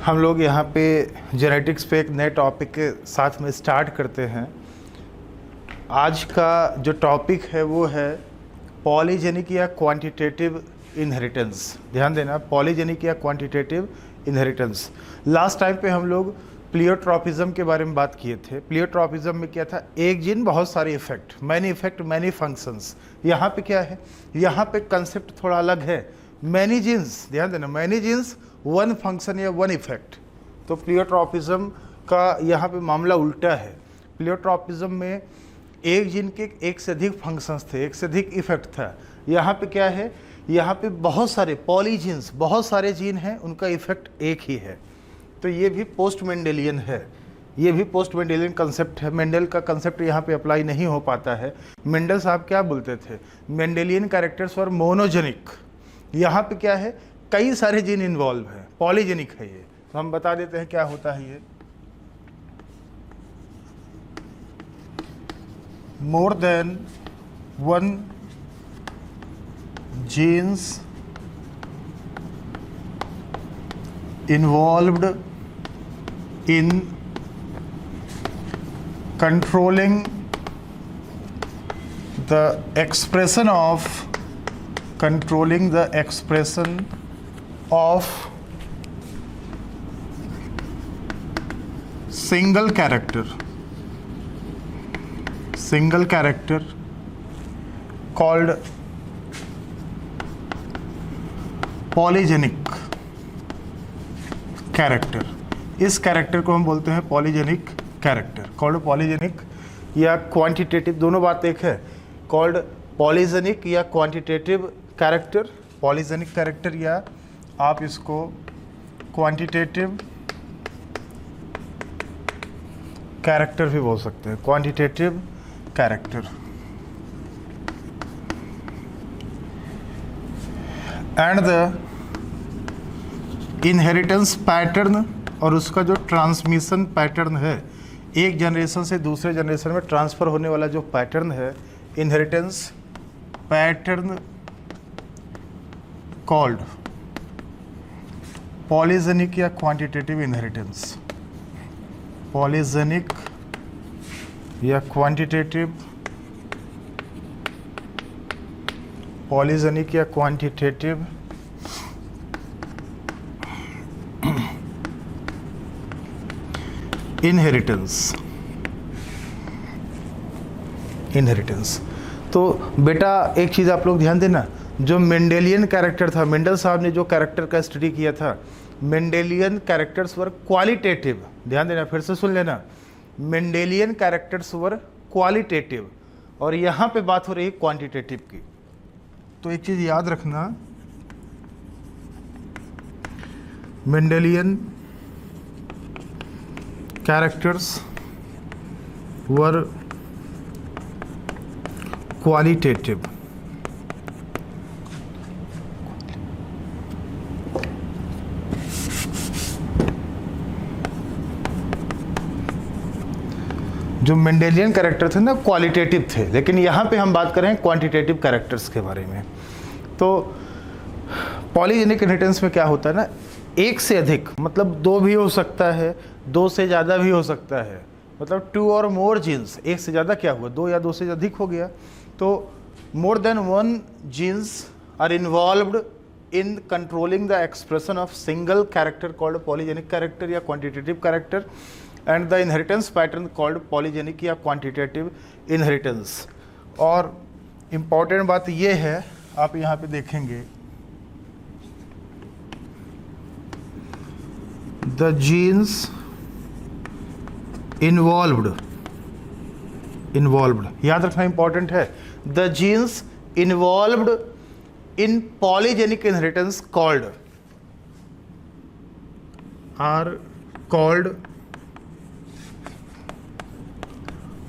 हम लोग यहाँ पे जेनेटिक्स पे एक नए टॉपिक के साथ में स्टार्ट करते हैं। आज का जो टॉपिक है वो है पॉलीजेनिक या क्वांटिटेटिव इनहेरिटेंस। ध्यान देना, पॉलीजेनिक या क्वांटिटेटिव इनहेरिटेंस। लास्ट टाइम पे हम लोग प्लियोट्रॉपिज्म के बारे में बात किए थे। प्लियोट्रॉपिज्म में क्या था? एक जीन बहुत सारे इफेक्ट, मैनी फंक्शंस। यहाँ पे क्या है? यहाँ पे कंसेप्ट थोड़ा अलग है। मैनी जीन्स, ध्यान देना, मैनी जीन्स वन फंक्शन या वन इफेक्ट। तो प्लियोट्रॉपिज्म का यहाँ पे मामला उल्टा है। प्लियोट्रॉपिज्म में एक जीन के एक से अधिक फंक्शंस थे, एक से अधिक इफेक्ट था। यहाँ पे क्या है? यहाँ पे बहुत सारे पॉलीजीन्स, बहुत सारे जीन हैं, उनका इफेक्ट एक ही है। तो ये भी पोस्ट मेंडेलियन है, ये भी पोस्ट मेंडेलियन कंसेप्ट है। मेंडल का कंसेप्ट यहाँ पे अप्लाई नहीं हो पाता है। मेंडल साहब क्या बोलते थे? मेंडेलियन कैरेक्टर्स और मोनोजेनिक। यहाँ पे क्या है? कई सारे जीन इन्वॉल्व है, पॉलीजेनिक है ये। तो हम बता देते हैं क्या होता है ये। मोर than one genes involved in controlling the expression of single character called polygenic character. इस कैरेक्टर को हम बोलते हैं पॉलीजेनिक कैरेक्टर, कॉल्ड पॉलीजेनिक या क्वांटिटेटिव, दोनों बात एक है। कॉल्ड पॉलीजेनिक या क्वांटिटेटिव कैरेक्टर, पॉलीजेनिक कैरेक्टर, या आप इसको क्वांटिटेटिव कैरेक्टर भी बोल सकते हैं, quantitative character. And the inheritance pattern, और उसका जो ट्रांसमिशन पैटर्न है, एक जनरेशन से दूसरे जनरेशन में ट्रांसफ़र होने वाला जो पैटर्न है, इनहेरिटेंस पैटर्न कॉल्ड पॉलीजेनिक या क्वांटिटेटिव इनहेरिटेंस। पॉलीजेनिक या क्वांटिटेटिव, पॉलीजेनिक या क्वांटिटेटिव इनहेरिटेंस। तो बेटा एक चीज़ आप लोग ध्यान देना, जो मेंडेलियन कैरेक्टर था, मेंडल साहब ने जो कैरेक्टर का स्टडी किया था, मेंडेलियन कैरेक्टर्स वर क्वालिटेटिव। ध्यान देना, फिर से सुन लेना, मेंडेलियन कैरेक्टर्स वर क्वालिटेटिव, और यहाँ पे बात हो रही है क्वांटिटेटिव की। तो एक चीज़ याद रखना, मेंडेलियन कैरेक्टर्स वर क्वालिटेटिव, जो मेंडेलियन कैरेक्टर थे ना क्वालिटेटिव थे, लेकिन यहाँ पे हम बात करें क्वांटिटेटिव कैरेक्टर्स के बारे में। तो पॉलीजेनिक इनहेरिटेंस में क्या होता है ना, एक से अधिक, मतलब दो भी हो सकता है, दो से ज़्यादा भी हो सकता है, मतलब टू और मोर जीन्स। एक से ज़्यादा क्या हुआ? दो या दो से अधिक हो गया। तो more than one genes are involved in controlling the expression of single character called polygenic character या quantitative character, and the inheritance pattern called polygenic या क्वांटिटेटिव इनहेरिटेंस। और इम्पॉर्टेंट बात ये है, आप यहाँ पे देखेंगे, द जीन्स इन्वॉल्व्ड, याद रखना इंपॉर्टेंट है, the genes involved in polygenic inheritance are called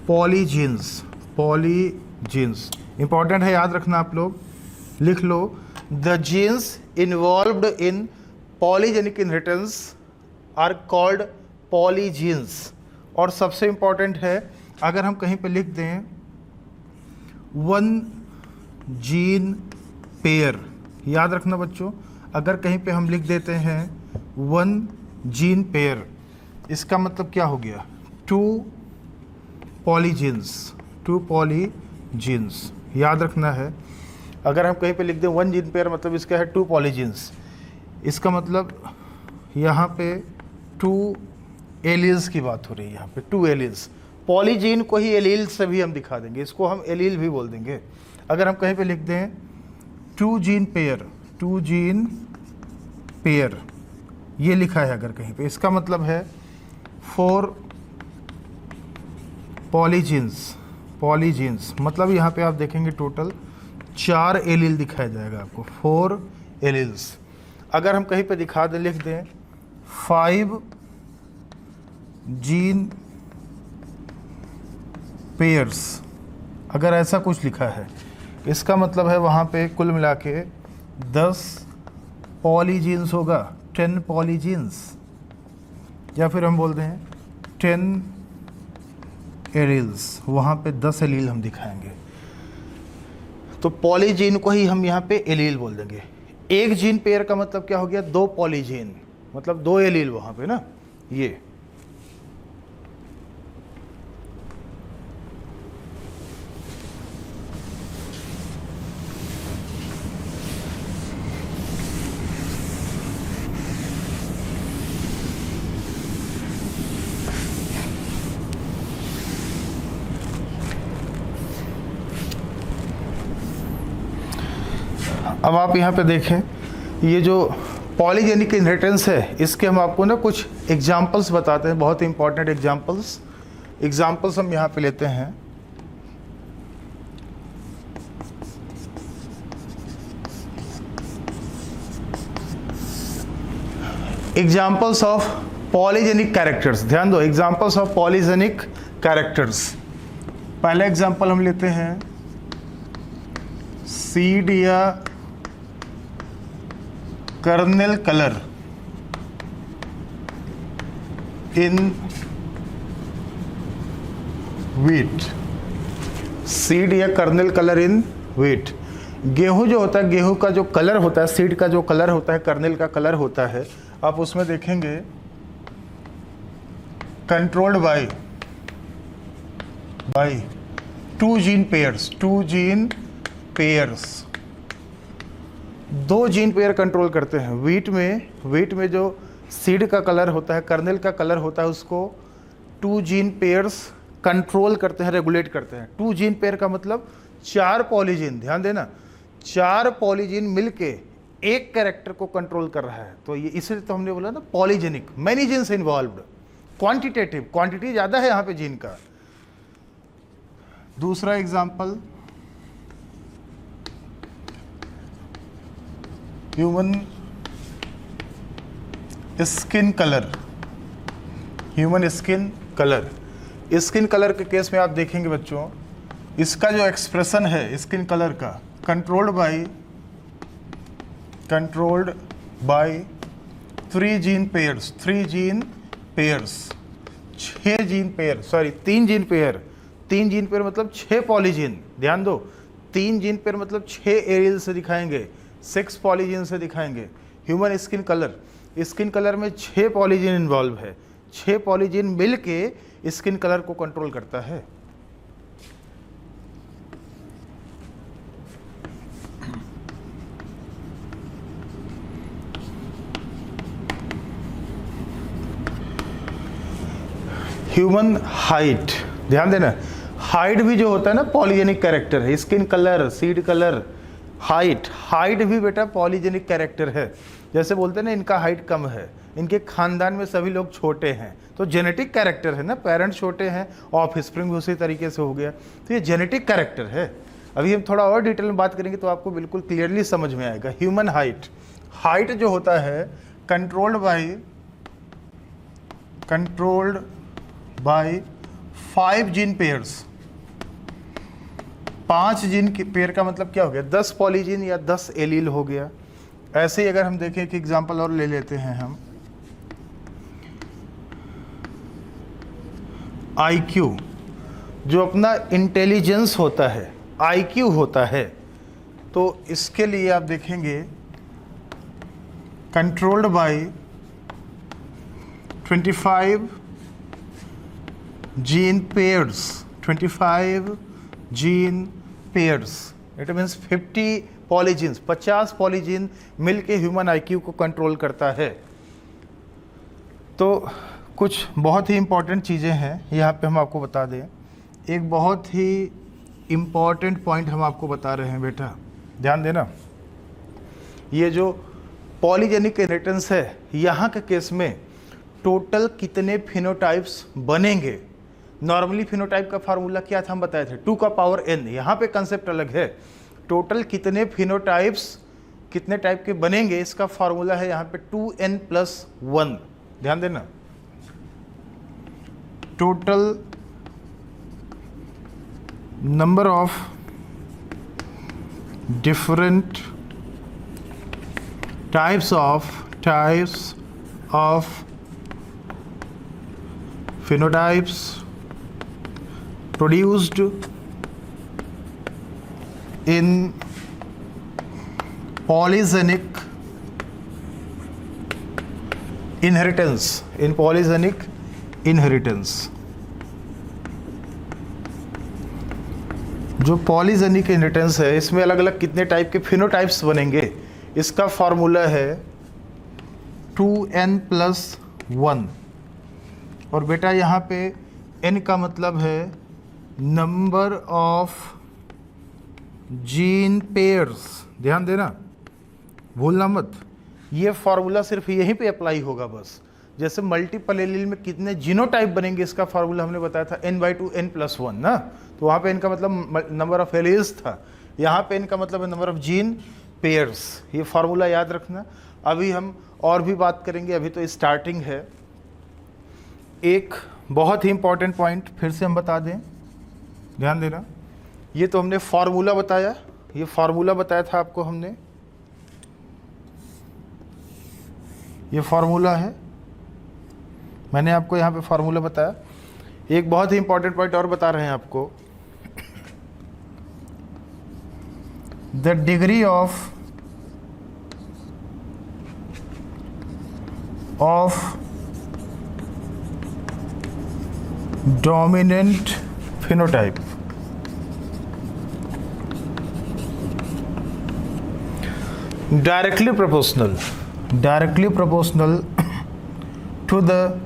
polygenes. Important है, याद रखना, आप लोग लिख लो, the genes involved in polygenic inheritance are called polygenes. और सबसे इंपॉर्टेंट है, अगर हम कहीं पे लिख दें वन जीन पेयर, याद रखना बच्चों, अगर कहीं पे हम लिख देते हैं वन जीन पेयर, इसका मतलब क्या हो गया, 2 पॉलीजीन्स, 2 पॉलीजीन्स। याद रखना है, अगर हम कहीं पे लिख दें 1 जीन पेयर मतलब इसका है 2 पॉलीजीन्स, इसका मतलब यहाँ पे 2 एलील्स की बात हो रही है, यहाँ पे 2 एलील्स। पॉलीजीन को ही एलील से भी हम दिखा देंगे, इसको हम एलील भी बोल देंगे। अगर हम कहीं पे लिख दें 2 जीन पेयर, 2 जीन पेयर, ये लिखा है अगर कहीं पे, इसका मतलब है 4 पॉलीजीन्स, पॉलीजीन्स मतलब यहाँ पे आप देखेंगे टोटल 4 एलील दिखाया जाएगा आपको, 4 एलील्स। अगर हम कहीं पे दिखा दें, लिख दें 5 जीन पेयर्स, अगर ऐसा कुछ लिखा है, इसका मतलब है वहाँ पे कुल मिला के 10 पॉलीजीन्स होगा, 10 पॉलीजीन्स, या फिर हम बोल दें 10 एलील्स, वहाँ पे 10 एलील हम दिखाएंगे। तो पॉलीजीन को ही हम यहाँ पे एलील बोल देंगे। एक जीन पेयर का मतलब क्या हो गया, 2 पॉलीजीन, मतलब 2 एलील वहाँ पे ना। ये अब आप यहाँ पे देखें, ये जो पॉलीजेनिक इनहेरिटेंस है, इसके हम आपको ना कुछ एग्जांपल्स बताते हैं, बहुत इंपॉर्टेंट एग्जांपल्स हम यहाँ पे लेते हैं। एग्जांपल्स ऑफ पॉलीजेनिक कैरेक्टर्स, ध्यान दो, एग्जांपल्स ऑफ पॉलीजेनिक कैरेक्टर्स। पहला एग्जांपल हम लेते हैं सीड या kernel colour in wheat, seed या कर्नेल कलर इन व्हीट। गेहूं जो होता है, गेहूं का जो कलर होता है, सीड का जो कलर होता है, कर्नेल का कलर होता है, आप उसमें देखेंगे controlled by 2 gene pairs, 2 gene pairs, 2 gene pair control करते हैं। व्हीट में जो सीड का कलर होता है, कर्नेल का कलर होता है, उसको 2 जीन पेयर्स कंट्रोल करते हैं, रेगुलेट करते हैं। 2 जीन पेयर का मतलब 4 पॉलीजीन, ध्यान देना, 4 पॉलीजीन मिलके एक कैरेक्टर को कंट्रोल कर रहा है। तो ये इसलिए तो हमने बोला ना polygenic, many genes involved, quantitative, quantity ज़्यादा है यहाँ पे जीन का। दूसरा example, human skin colour, human skin colour. Skin colour के केस में आप देखेंगे बच्चों, इसका जो एक्सप्रेशन है स्किन कलर का, controlled by 3 gene pairs, 3 gene pair, 3 gene pair मतलब 6 पॉलीजीन, ध्यान दो, 3 जीन पेयर मतलब 6 एरियल से दिखाएंगे, 6 पॉलीजीन से दिखाएंगे। ह्यूमन स्किन कलर में 6 पॉलीजीन इन्वॉल्व है, 6 पॉलीजीन मिलके स्किन कलर को कंट्रोल करता है। ह्यूमन हाइट, ध्यान देना, हाइट भी जो होता है ना पॉलीजेनिक कैरेक्टर है। Skin colour, seed colour, height भी बेटा पॉलीजेनिक कैरेक्टर है। जैसे बोलते हैं ना इनका हाइट कम है, इनके खानदान में सभी लोग छोटे हैं, तो जेनेटिक कैरेक्टर है ना, पेरेंट्स छोटे हैं, ऑफ स्प्रिंग भी उसी तरीके से हो गया, तो ये जेनेटिक कैरेक्टर है। अभी हम थोड़ा और डिटेल में बात करेंगे तो आपको बिल्कुल क्लियरली समझ में आएगा। ह्यूमन हाइट जो होता है controlled by 5 gene pairs, 5 gene pair का मतलब क्या हो गया, 10 पॉलीजीन या 10 एलील हो गया। ऐसे ही अगर हम देखें एक एग्जांपल और ले लेते हैं हम, आईक्यू, जो अपना इंटेलिजेंस होता है, आईक्यू होता है, तो इसके लिए आप देखेंगे controlled by 25 gene pairs, 25 gene pairs, it means 50 polygenes, 50 polygene मिलके ह्यूमन आईक्यू को कंट्रोल करता है। तो कुछ बहुत ही इम्पॉर्टेंट चीज़ें हैं यहाँ पे हम आपको बता दें। एक बहुत ही इम्पॉर्टेंट पॉइंट हम आपको बता रहे हैं बेटा, ध्यान देना। ये जो पॉलीजेनिक इनहेरिटेंस है, यहाँ के केस में टोटल कितने फिनोटाइप्स बनेंगे। नॉर्मली फिनोटाइप का फार्मूला क्या था हम बताए थे, 2 का पावर n। यहाँ पे कंसेप्ट अलग है, टोटल कितने फिनोटाइप्स कितने टाइप के बनेंगे, इसका फार्मूला है यहाँ पे 2n+1। ध्यान देना, total number of different types of phenotypes produced in polygenic inheritance, in polygenic inheritance। जो पॉलीजेनिक इनहेरिटेंस है, इसमें अलग अलग कितने टाइप के फिनोटाइप्स बनेंगे, इसका फॉर्मूला है 2n+1। और बेटा यहाँ पे n का मतलब है नंबर ऑफ जीन पेयर्स। ध्यान देना, भूलना मत, ये फॉर्मूला सिर्फ यहीं पे अप्लाई होगा बस। जैसे मल्टीपल एलील में कितने जीनोटाइप बनेंगे, इसका फार्मूला हमने बताया था n/2 n+1 ना। तो वहाँ पे n का मतलब नंबर ऑफ एलील्स था, यहाँ पे n का मतलब है नंबर ऑफ जीन पेयर्स। ये फार्मूला याद रखना। अभी हम और भी बात करेंगे, अभी तो स्टार्टिंग है। एक बहुत ही इंपॉर्टेंट पॉइंट फिर से हम बता दें, ध्यान देना। ये तो हमने फार्मूला बताया, ये फार्मूला बताया था आपको हमने, ये फार्मूला है, मैंने आपको यहाँ पे फार्मूला बताया। एक बहुत ही इंपॉर्टेंट पॉइंट और बता रहे हैं आपको, the degree of dominant phenotype directly proportional to the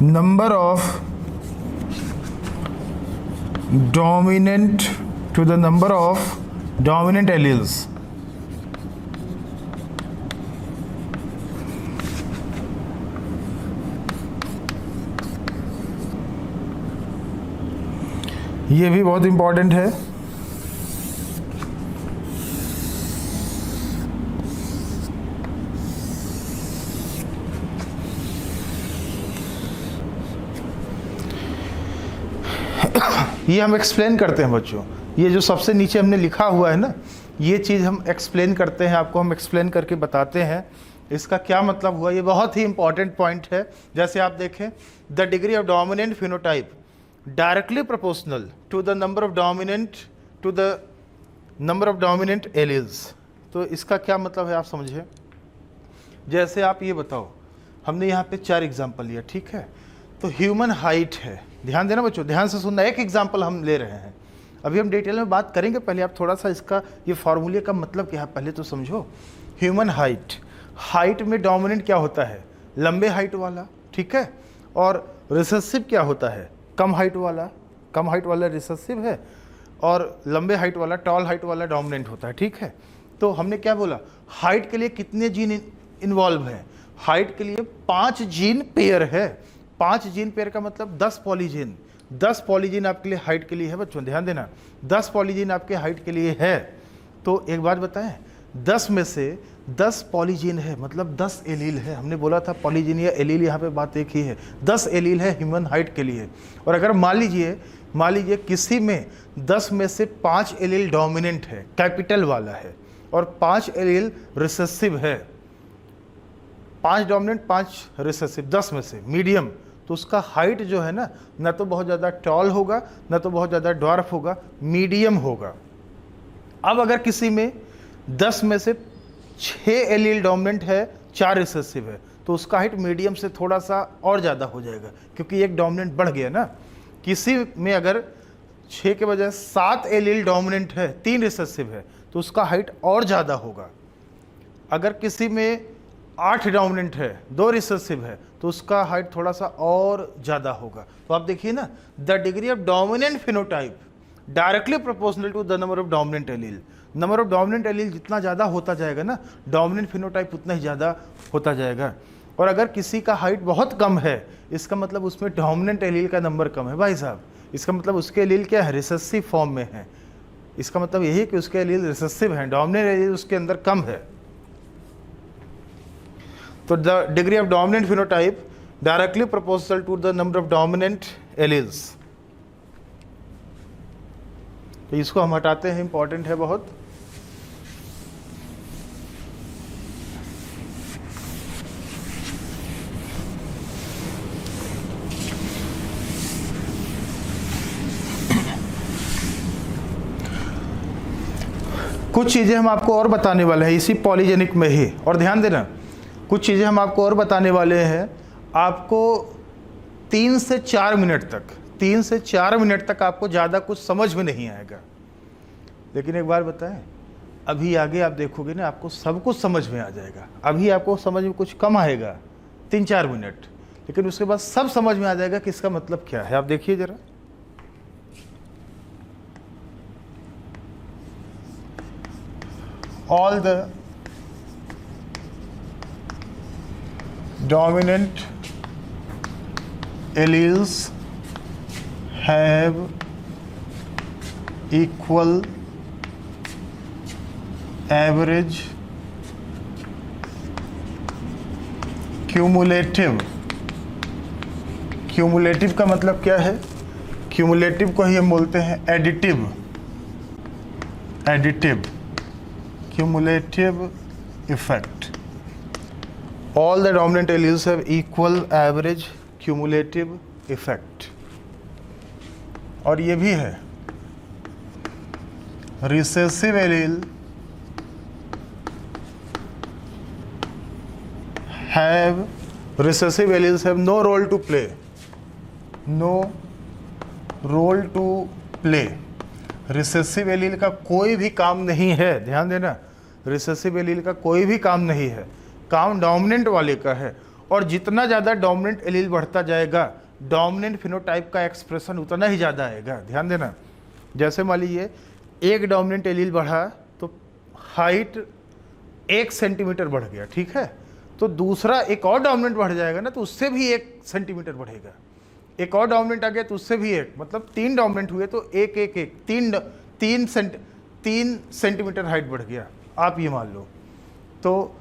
number of dominant alleles। ये भी बहुत इंपॉर्टेंट है। ये हम एक्सप्लेन करते हैं बच्चों, ये जो सबसे नीचे हमने लिखा हुआ है ना, ये चीज़ हम एक्सप्लेन करते हैं, आपको हम एक्सप्लेन करके बताते हैं इसका क्या मतलब हुआ। ये बहुत ही इंपॉर्टेंट पॉइंट है। जैसे आप देखें, the degree of dominant phenotype directly proportional to the number of dominant alleles. तो इसका क्या मतलब है आप समझे। जैसे आप ये बताओ, हमने यहाँ पे 4 एग्जाम्पल लिया, ठीक है। तो ह्यूमन हाइट है, ध्यान देना बच्चों, ध्यान से सुनना। एक एग्जाम्पल हम ले रहे हैं, अभी हम डिटेल में बात करेंगे, पहले आप थोड़ा सा इसका ये फार्मूले का मतलब क्या है पहले तो समझो। ह्यूमन हाइट में डोमिनेंट क्या होता है, लंबे हाइट वाला, ठीक है। और रिसेसिव क्या होता है, कम हाइट वाला रिसेसिव है, और लंबे हाइट वाला, टॉल हाइट वाला डोमिनेंट होता है, ठीक है। तो हमने क्या बोला, हाइट के लिए कितने जीन इन्वॉल्व हैं। हाइट के लिए 5 जीन पेयर है। 5 जीन पेयर का मतलब 10 पॉलीजीन। 10 पॉलीजीन आपके लिए हाइट के लिए है बच्चों, ध्यान देना, 10 पॉलीजीन आपके हाइट के लिए है। तो एक बात बताएं, 10 में से 10 पॉलीजीन है, मतलब 10 एलील है। हमने बोला था पॉलीजीन या एलील, यहाँ पे बात एक ही है। 10 एलील है ह्यूमन हाइट के लिए। और अगर मान लीजिए किसी में 10 में से 5 एलील डोमिनेंट है, कैपिटल वाला है, और 5 एलील रिसेसिव है, 5 डोमिनेंट 5 रिसेसिव, 10 में से मीडियम, तो उसका हाइट जो है ना तो बहुत ज़्यादा टॉल होगा, ना तो बहुत ज़्यादा ड्वार्फ होगा, मीडियम होगा। अब अगर किसी में 10 में से 6 एलील डोमिनेंट है, 4 रिसेसिव है, तो उसका हाइट मीडियम से थोड़ा सा और ज़्यादा हो जाएगा, क्योंकि एक डोमिनेंट बढ़ गया ना। किसी में अगर 6 के बजाय 7 एलील डोमिनेंट है, 3 रिसेसिव है, तो उसका हाइट और ज़्यादा होगा। अगर किसी में 8 डोमिनेंट है, 2 रिसेसिव है, तो उसका हाइट थोड़ा सा और ज़्यादा होगा। तो आप देखिए ना, the degree of dominant phenotype directly proportional to the number of dominant allele. Number of dominant allele जितना ज़्यादा होता जाएगा ना, डोमिनेंट फिनोटाइप उतना ही ज़्यादा होता जाएगा। और अगर किसी का हाइट बहुत कम है, इसका मतलब उसमें डोमिनेंट एलील का नंबर कम है भाई साहब। इसका मतलब उसके एलील क्या है, रिसेसिव फॉर्म में है। इसका मतलब यही कि उसके एलील रिसेसिव हैं, डोमिनेंट एलील उसके अंदर कम है। तो the degree of dominant phenotype directly proportional to the number of dominant alleles. तो इसको हम हटाते हैं, इंपॉर्टेंट है बहुत। कुछ चीज़ें हम आपको और बताने वाले हैं इसी पॉलीजेनिक में ही, और ध्यान देना, कुछ चीज़ें हम आपको और बताने वाले हैं। आपको 3 से 4 मिनट तक आपको ज़्यादा कुछ समझ में नहीं आएगा। लेकिन एक बार बताएं, अभी आगे आप देखोगे ना, आपको सब कुछ समझ में आ जाएगा। अभी आपको समझ में कुछ कम आएगा, 3-4 मिनट, लेकिन उसके बाद सब समझ में आ जाएगा कि इसका मतलब क्या है। आप देखिए ज़रा, all the dominant alleles have equal average cumulative का मतलब क्या है? क्यूमुलेटिव को ही हम बोलते हैं additive cumulative effect. All the dominant alleles have equal average cumulative effect. और ये भी है, recessive allele have no role to play. Recessive allele का कोई भी काम नहीं है, ध्यान देना, रिसेसिव एलील का कोई भी काम नहीं है, काम डोमिनेंट वाले का है। और जितना ज़्यादा डोमिनेंट एलील बढ़ता जाएगा, डोमिनेंट फिनोटाइप का एक्सप्रेशन उतना ही ज़्यादा आएगा। ध्यान देना, जैसे मान लीजिए एक डोमिनेंट एलील बढ़ा तो हाइट 1 सेंटीमीटर बढ़ गया, ठीक है, तो दूसरा एक और डोमिनेंट बढ़ जाएगा ना, तो उससे भी 1 सेंटीमीटर बढ़ेगा। एक और डोमिनेंट आ गया तो उससे भी 1, मतलब 3 डोमिनेंट हुए तो 3 सेंटीमीटर हाइट बढ़ गया, आप ये मान लो। तो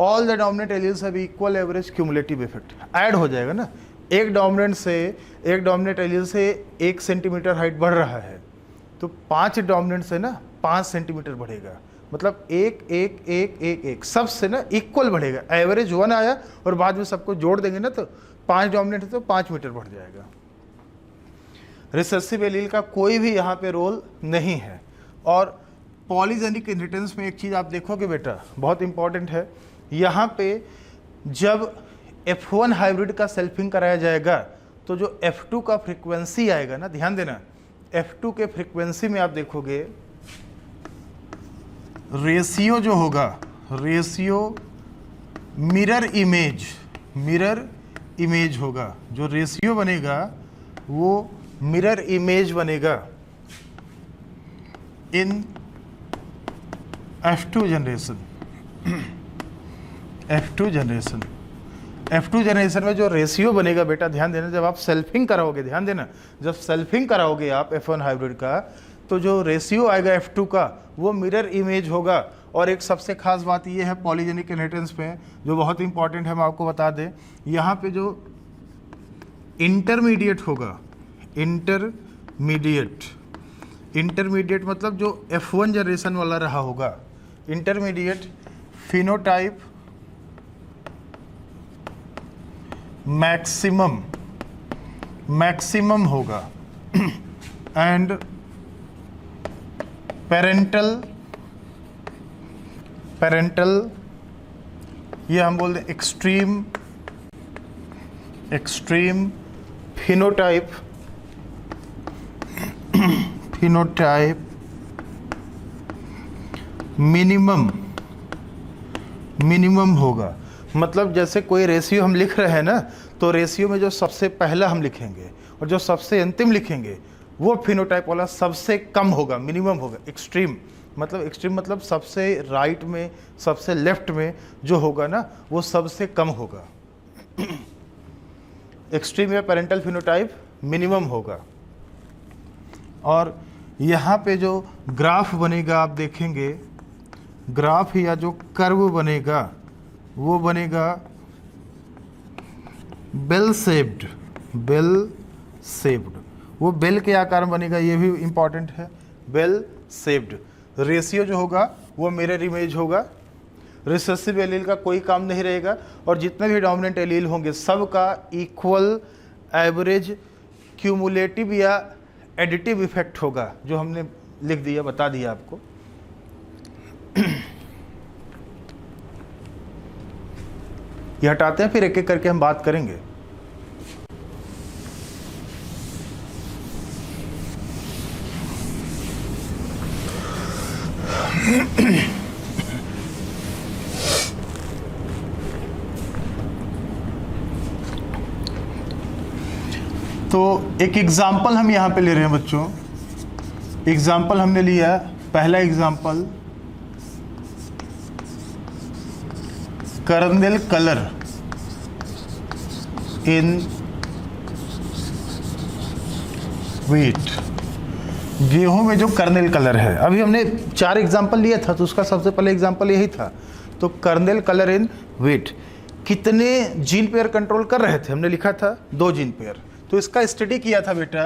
all the dominant alleles have equal average cumulative effect, add हो जाएगा ना। एक डोमिनेंट एलील से 1 सेंटीमीटर हाइट बढ़ रहा है, तो 5 डोमिनेंट से ना 5 सेंटीमीटर बढ़ेगा, मतलब 1 सबसे ना इक्वल बढ़ेगा। एवरेज 1 आया और बाद में सबको जोड़ देंगे ना, तो 5 डोमिनेंट है तो 5 मीटर बढ़ जाएगा। रिसेसिव एलील का कोई भी यहाँ पे रोल नहीं है। और पॉलीजेनिक इनहेरिटेंस में एक चीज़ आप देखोगे बेटा, बहुत इंपॉर्टेंट है, यहाँ पे जब F1 हाइब्रिड का सेल्फिंग कराया जाएगा तो जो F2 का फ्रीक्वेंसी आएगा ना, ध्यान देना, F2 के फ्रीक्वेंसी में आप देखोगे रेशियो जो होगा, रेशियो मिरर इमेज होगा। जो रेशियो बनेगा वो मिरर इमेज बनेगा इन F2 जनरेशन में जो रेशियो बनेगा बेटा, ध्यान देना, जब आप सेल्फिंग कराओगे, ध्यान देना, जब सेल्फिंग कराओगे आप F1 हाइब्रिड का, तो जो रेशियो आएगा F2 का वो मिरर इमेज होगा। और एक सबसे खास बात ये है पॉलीजेनिक इनहेरिटेंस में, जो बहुत इंपॉर्टेंट है, हम आपको बता दें, यहाँ पे जो इंटरमीडिएट होगा, इंटरमीडिएट मतलब जो F1 जनरेशन वाला रहा होगा, इंटरमीडिएट फिनोटाइप मैक्सिमम होगा एंड पेरेंटल, ये हम बोल दें एक्सट्रीम फिनोटाइप मिनिमम होगा। मतलब जैसे कोई रेशियो हम लिख रहे हैं ना, तो रेशियो में जो सबसे पहला हम लिखेंगे और जो सबसे अंतिम लिखेंगे वो फिनोटाइप वाला सबसे कम होगा, मिनिमम होगा। एक्सट्रीम मतलब सबसे राइट में, सबसे लेफ्ट में जो होगा ना वो सबसे कम होगा। एक्सट्रीम या पेरेंटल फिनोटाइप मिनिमम होगा। और यहाँ पे जो ग्राफ बनेगा आप देखेंगे, ग्राफ या जो कर्व बनेगा वो बनेगा बेल शेप्ड। वो बेल के आकार में बनेगा, ये भी इम्पॉर्टेंट है। Bell shaped. रेशियो जो होगा वो मिरर इमेज होगा। रिसेसिव एलील का कोई काम नहीं रहेगा और जितने भी डोमिनेंट एलील होंगे सबका इक्वल एवरेज क्यूमुलेटिव या एडिटिव इफेक्ट होगा, जो हमने लिख दिया, बता दिया आपको। ये हटाते हैं, फिर एक एक करके हम बात करेंगे। तो एक एग्जाम्पल हम यहाँ पे ले रहे हैं बच्चों। एग्जाम्पल हमने लिया, पहला example kernel colour in wheat. गेहूं में जो कर्नेल कलर है, अभी हमने 4 एग्जाम्पल लिया था तो उसका सबसे पहले एग्जाम्पल यही था। तो कर्नेल कलर इन व्हीट कितने जीन पेयर कंट्रोल कर रहे थे, हमने लिखा था 2 जीन पेयर। तो इसका स्टडी किया था बेटा,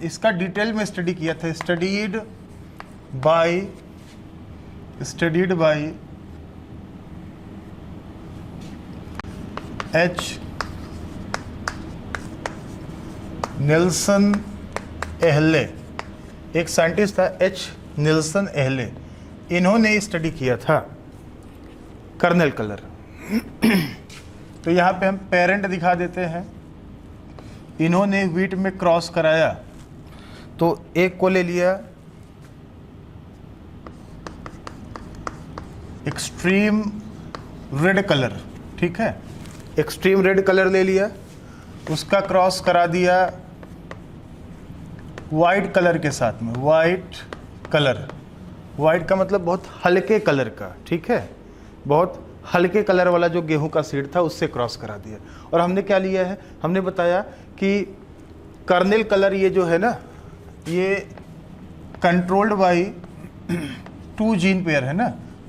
इसका डिटेल में स्टडी किया था। स्टडीड बाय एच नेल्सन एहले, एक साइंटिस्ट था एच नेल्सन एहले, इन्होंने स्टडी किया था कर्नेल कलर। तो यहाँ पे हम पेरेंट दिखा देते हैं। इन्होंने व्हीट में क्रॉस कराया, तो एक को ले लिया एक्सट्रीम रेड कलर, ठीक है, एक्सट्रीम रेड कलर ले लिया, उसका क्रॉस करा दिया वाइट कलर के साथ में। वाइट कलर, वाइट का मतलब बहुत हल्के कलर का, ठीक है, बहुत हल्के कलर वाला जो गेहूं का सीड था उससे क्रॉस करा दिया। और हमने क्या लिया है, हमने बताया कि कर्नेल कलर ये जो है ना, ये कंट्रोल्ड बाय 2 जीन पेयर है ना,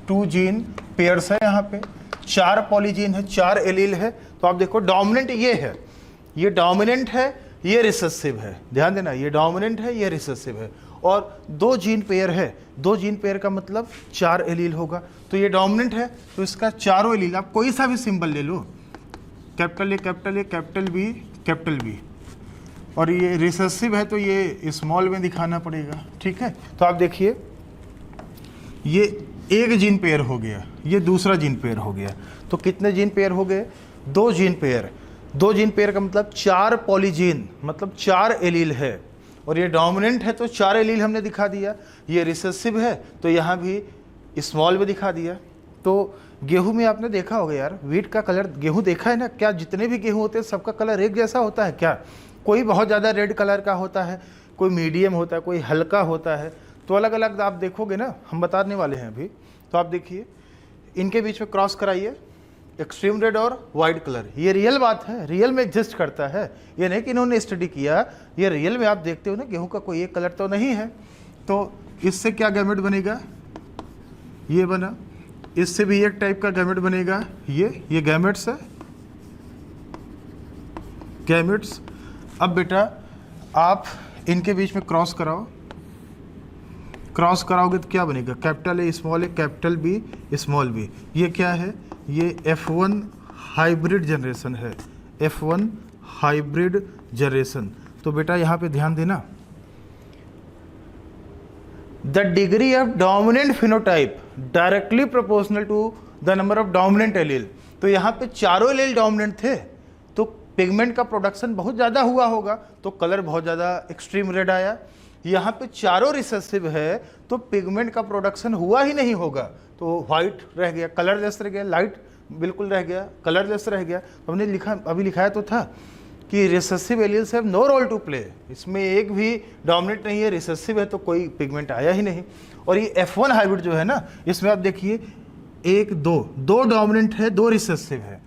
2 जीन पेयर्स है। यहाँ पे 4 पॉलीजीन है, 4 एलील है। तो आप देखो डोमिनेंट ये है, ये डोमिनेंट है, ये रिसेसिव है। ध्यान देना, ये डोमिनेंट है, ये रिसेसिव है। और 2 जीन पेयर है, 2 जीन पेयर का मतलब 4 एलील होगा। तो ये डोमिनेंट है तो इसका चारों एलील, आप कोई सा भी सिंबल ले लो, capital A, capital A, capital B, capital B. और ये रिसेसिव है तो ये स्मॉल में दिखाना पड़ेगा, ठीक है। तो आप देखिए, ये एक जीन पेयर हो गया, ये दूसरा जीन पेयर हो गया। तो कितने जीन पेयर हो गए? 2 जीन पेयर। 2 जीन पेयर का मतलब 4 पॉलीजीन, मतलब 4 एलील है। और ये डोमिनेंट है तो 4 एलील हमने दिखा दिया। ये रिसेसिव है तो यहाँ भी स्मॉल में दिखा दिया। तो गेहूं में आपने देखा होगा यार, व्हीट का कलर, गेहूं देखा है ना, क्या जितने भी गेहूं होते हैं सबका कलर एक जैसा होता है क्या? कोई बहुत ज़्यादा रेड कलर का होता है, कोई मीडियम होता है, कोई हल्का होता है। तो अलग अलग आप देखोगे ना, हम बताने वाले हैं अभी। तो आप देखिए, इनके बीच में क्रॉस कराइए, एक्सट्रीम रेड और वाइट कलर। ये रियल बात है, रियल में एग्जिस्ट करता है। ये नहीं कि इन्होंने स्टडी किया, ये रियल में आप देखते हो ना, गेहूं का कोई एक कलर तो नहीं है। तो इससे क्या गैमेट बनेगा? ये बना। इससे भी एक टाइप का गैमेट बनेगा, ये गैमेट्स है, गैमेट्स। अब बेटा आप इनके बीच में क्रॉस कराओ, क्रॉस कराओगे तो क्या बनेगा? Capital A small A, capital B small B. ये क्या है? ये F1 हाइब्रिड जनरेशन है, F1 हाइब्रिड जनरेशन। तो बेटा यहाँ पे ध्यान देना, the degree of dominant phenotype directly proportional to the number of dominant allele. तो यहाँ पे चारों एलील डोमिनेंट थे तो पिगमेंट का प्रोडक्शन बहुत ज़्यादा हुआ होगा, तो कलर बहुत ज़्यादा एक्सट्रीम रेड आया। यहाँ पे चारों रिसेसिव है तो पिगमेंट का प्रोडक्शन हुआ ही नहीं होगा, तो वाइट रह गया, कलरलेस रह गया, लाइट बिल्कुल रह गया, कलरलेस रह गया। तो हमने लिखा, अभी लिखाया तो था कि recessive alleles have no role to play, इसमें एक भी डोमिनेंट नहीं है, रिसेसिव है तो कोई पिगमेंट आया ही नहीं। और ये F1 हाइब्रिड जो है ना, इसमें आप देखिए 1 2 डोमिनेंट है, 2 रिसेसिव है,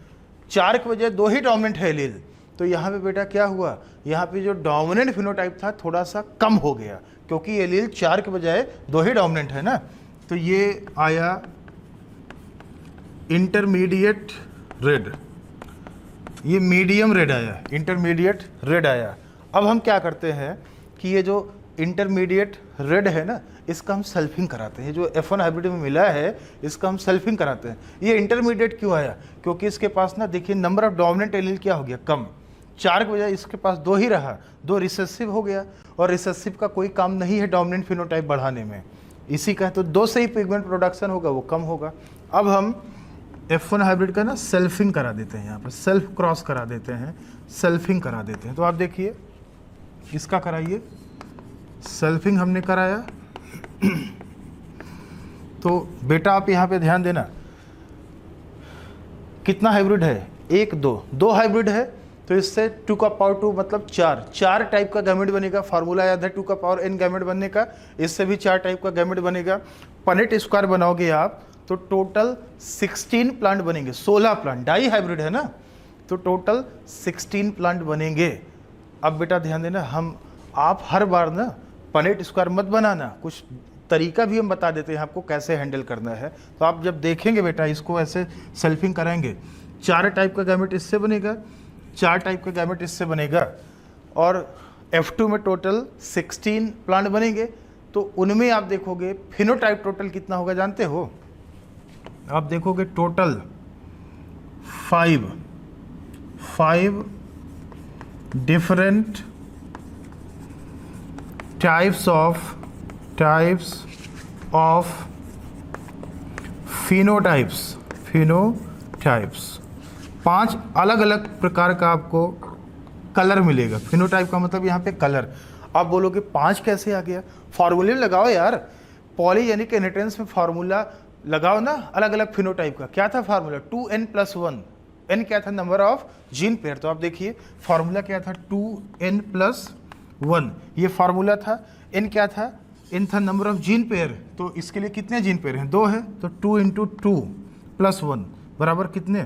4 के बजाय 2 ही डोमिनेंट है एलील। तो यहाँ पे बेटा क्या हुआ, यहाँ पे जो डोमिनेंट फिनोटाइप था थोड़ा सा कम हो गया, क्योंकि एलील 4 के बजाय 2 ही डोमिनेंट है ना। तो ये आया इंटरमीडिएट रेड, ये मीडियम रेड आया, इंटरमीडिएट रेड आया। अब हम क्या करते हैं कि ये जो इंटरमीडिएट रेड है ना, इसका हम सल्फिंग कराते हैं। जो F1 हाइब्रिड में मिला है इसका हम सल्फिंग कराते हैं। ये इंटरमीडिएट क्यों आया, क्योंकि इसके पास ना देखिए नंबर ऑफ डोमिनेंट एलील क्या हो गया, कम, 4 के बजाय इसके पास 2 ही रहा, 2 रिसेसिव हो गया, और रिसेसिव का कोई काम नहीं है डोमिनेंट फिनोटाइप बढ़ाने में, इसी का तो 2 से ही पिगमेंट प्रोडक्शन होगा, वो कम होगा। अब हम F1 हाइब्रिड का ना सेल्फिंग करा देते हैं, यहाँ पर सेल्फ क्रॉस करा देते हैं, सेल्फिंग करा देते हैं। तो आप देखिए इसका कराइए, सेल्फिंग हमने कराया। तो बेटा आप यहाँ पे ध्यान देना, कितना हाइब्रिड है, 1 2 हाइब्रिड है, तो इससे 2 का पावर 2 मतलब 4 टाइप का गैमेट बनेगा। फार्मूला याद है 2 का पावर n गैमेट बनने का, इससे भी 4 टाइप का गैमेट बनेगा। पनेट स्क्वायर बनाओगे आप तो टोटल 16 प्लांट बनेंगे, 16 प्लांट, डाई हाइब्रिड है ना, तो टोटल 16 प्लांट बनेंगे। अब बेटा ध्यान देना, आप हर बार ना पनेट स्क्वायर मत बनाना, कुछ तरीका भी हम बता देते हैं आपको कैसे हैंडल करना है। तो आप जब देखेंगे बेटा इसको ऐसे सेल्फिंग कराएंगे, 4 टाइप का गैमेट इससे बनेगा, 4 टाइप का गैमेट इससे बनेगा, और F2 में टोटल 16 प्लांट बनेंगे। तो उनमें आप देखोगे फिनोटाइप टोटल कितना होगा जानते हो, आप देखोगे total 5 different types of phenotypes 5 अलग अलग प्रकार का आपको कलर मिलेगा। फिनोटाइप का मतलब यहाँ पे कलर। आप बोलोगे 5 कैसे आ गया, फार्मूले लगाओ यार, पॉलीजेनिक इनहेरिटेंस में फार्मूला लगाओ ना अलग अलग फिनोटाइप का। क्या था फार्मूला, 2n+1, n क्या था, नंबर ऑफ जीन पेयर। तो आप देखिए फार्मूला क्या था, 2n+1, ये फार्मूला था। n क्या था, n था नंबर ऑफ जीन पेयर, तो इसके लिए कितने जीन पेयर हैं, 2 है, तो 2 × 2 + 1 बराबर कितने,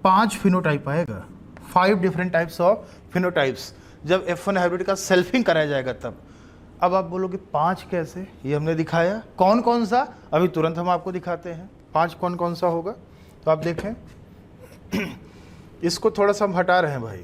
5 फिनोटाइप आएगा, 5 डिफरेंट टाइप्स ऑफ फिनोटाइप्स। जब F1 हाइब्रिड का सेल्फिंग कराया जाएगा तब। अब आप बोलोगे 5 कैसे, ये हमने दिखाया। कौन कौन सा, अभी तुरंत हम आपको दिखाते हैं 5 कौन कौन सा होगा। तो आप देखें इसको थोड़ा सा हम हटा रहे हैं भाई,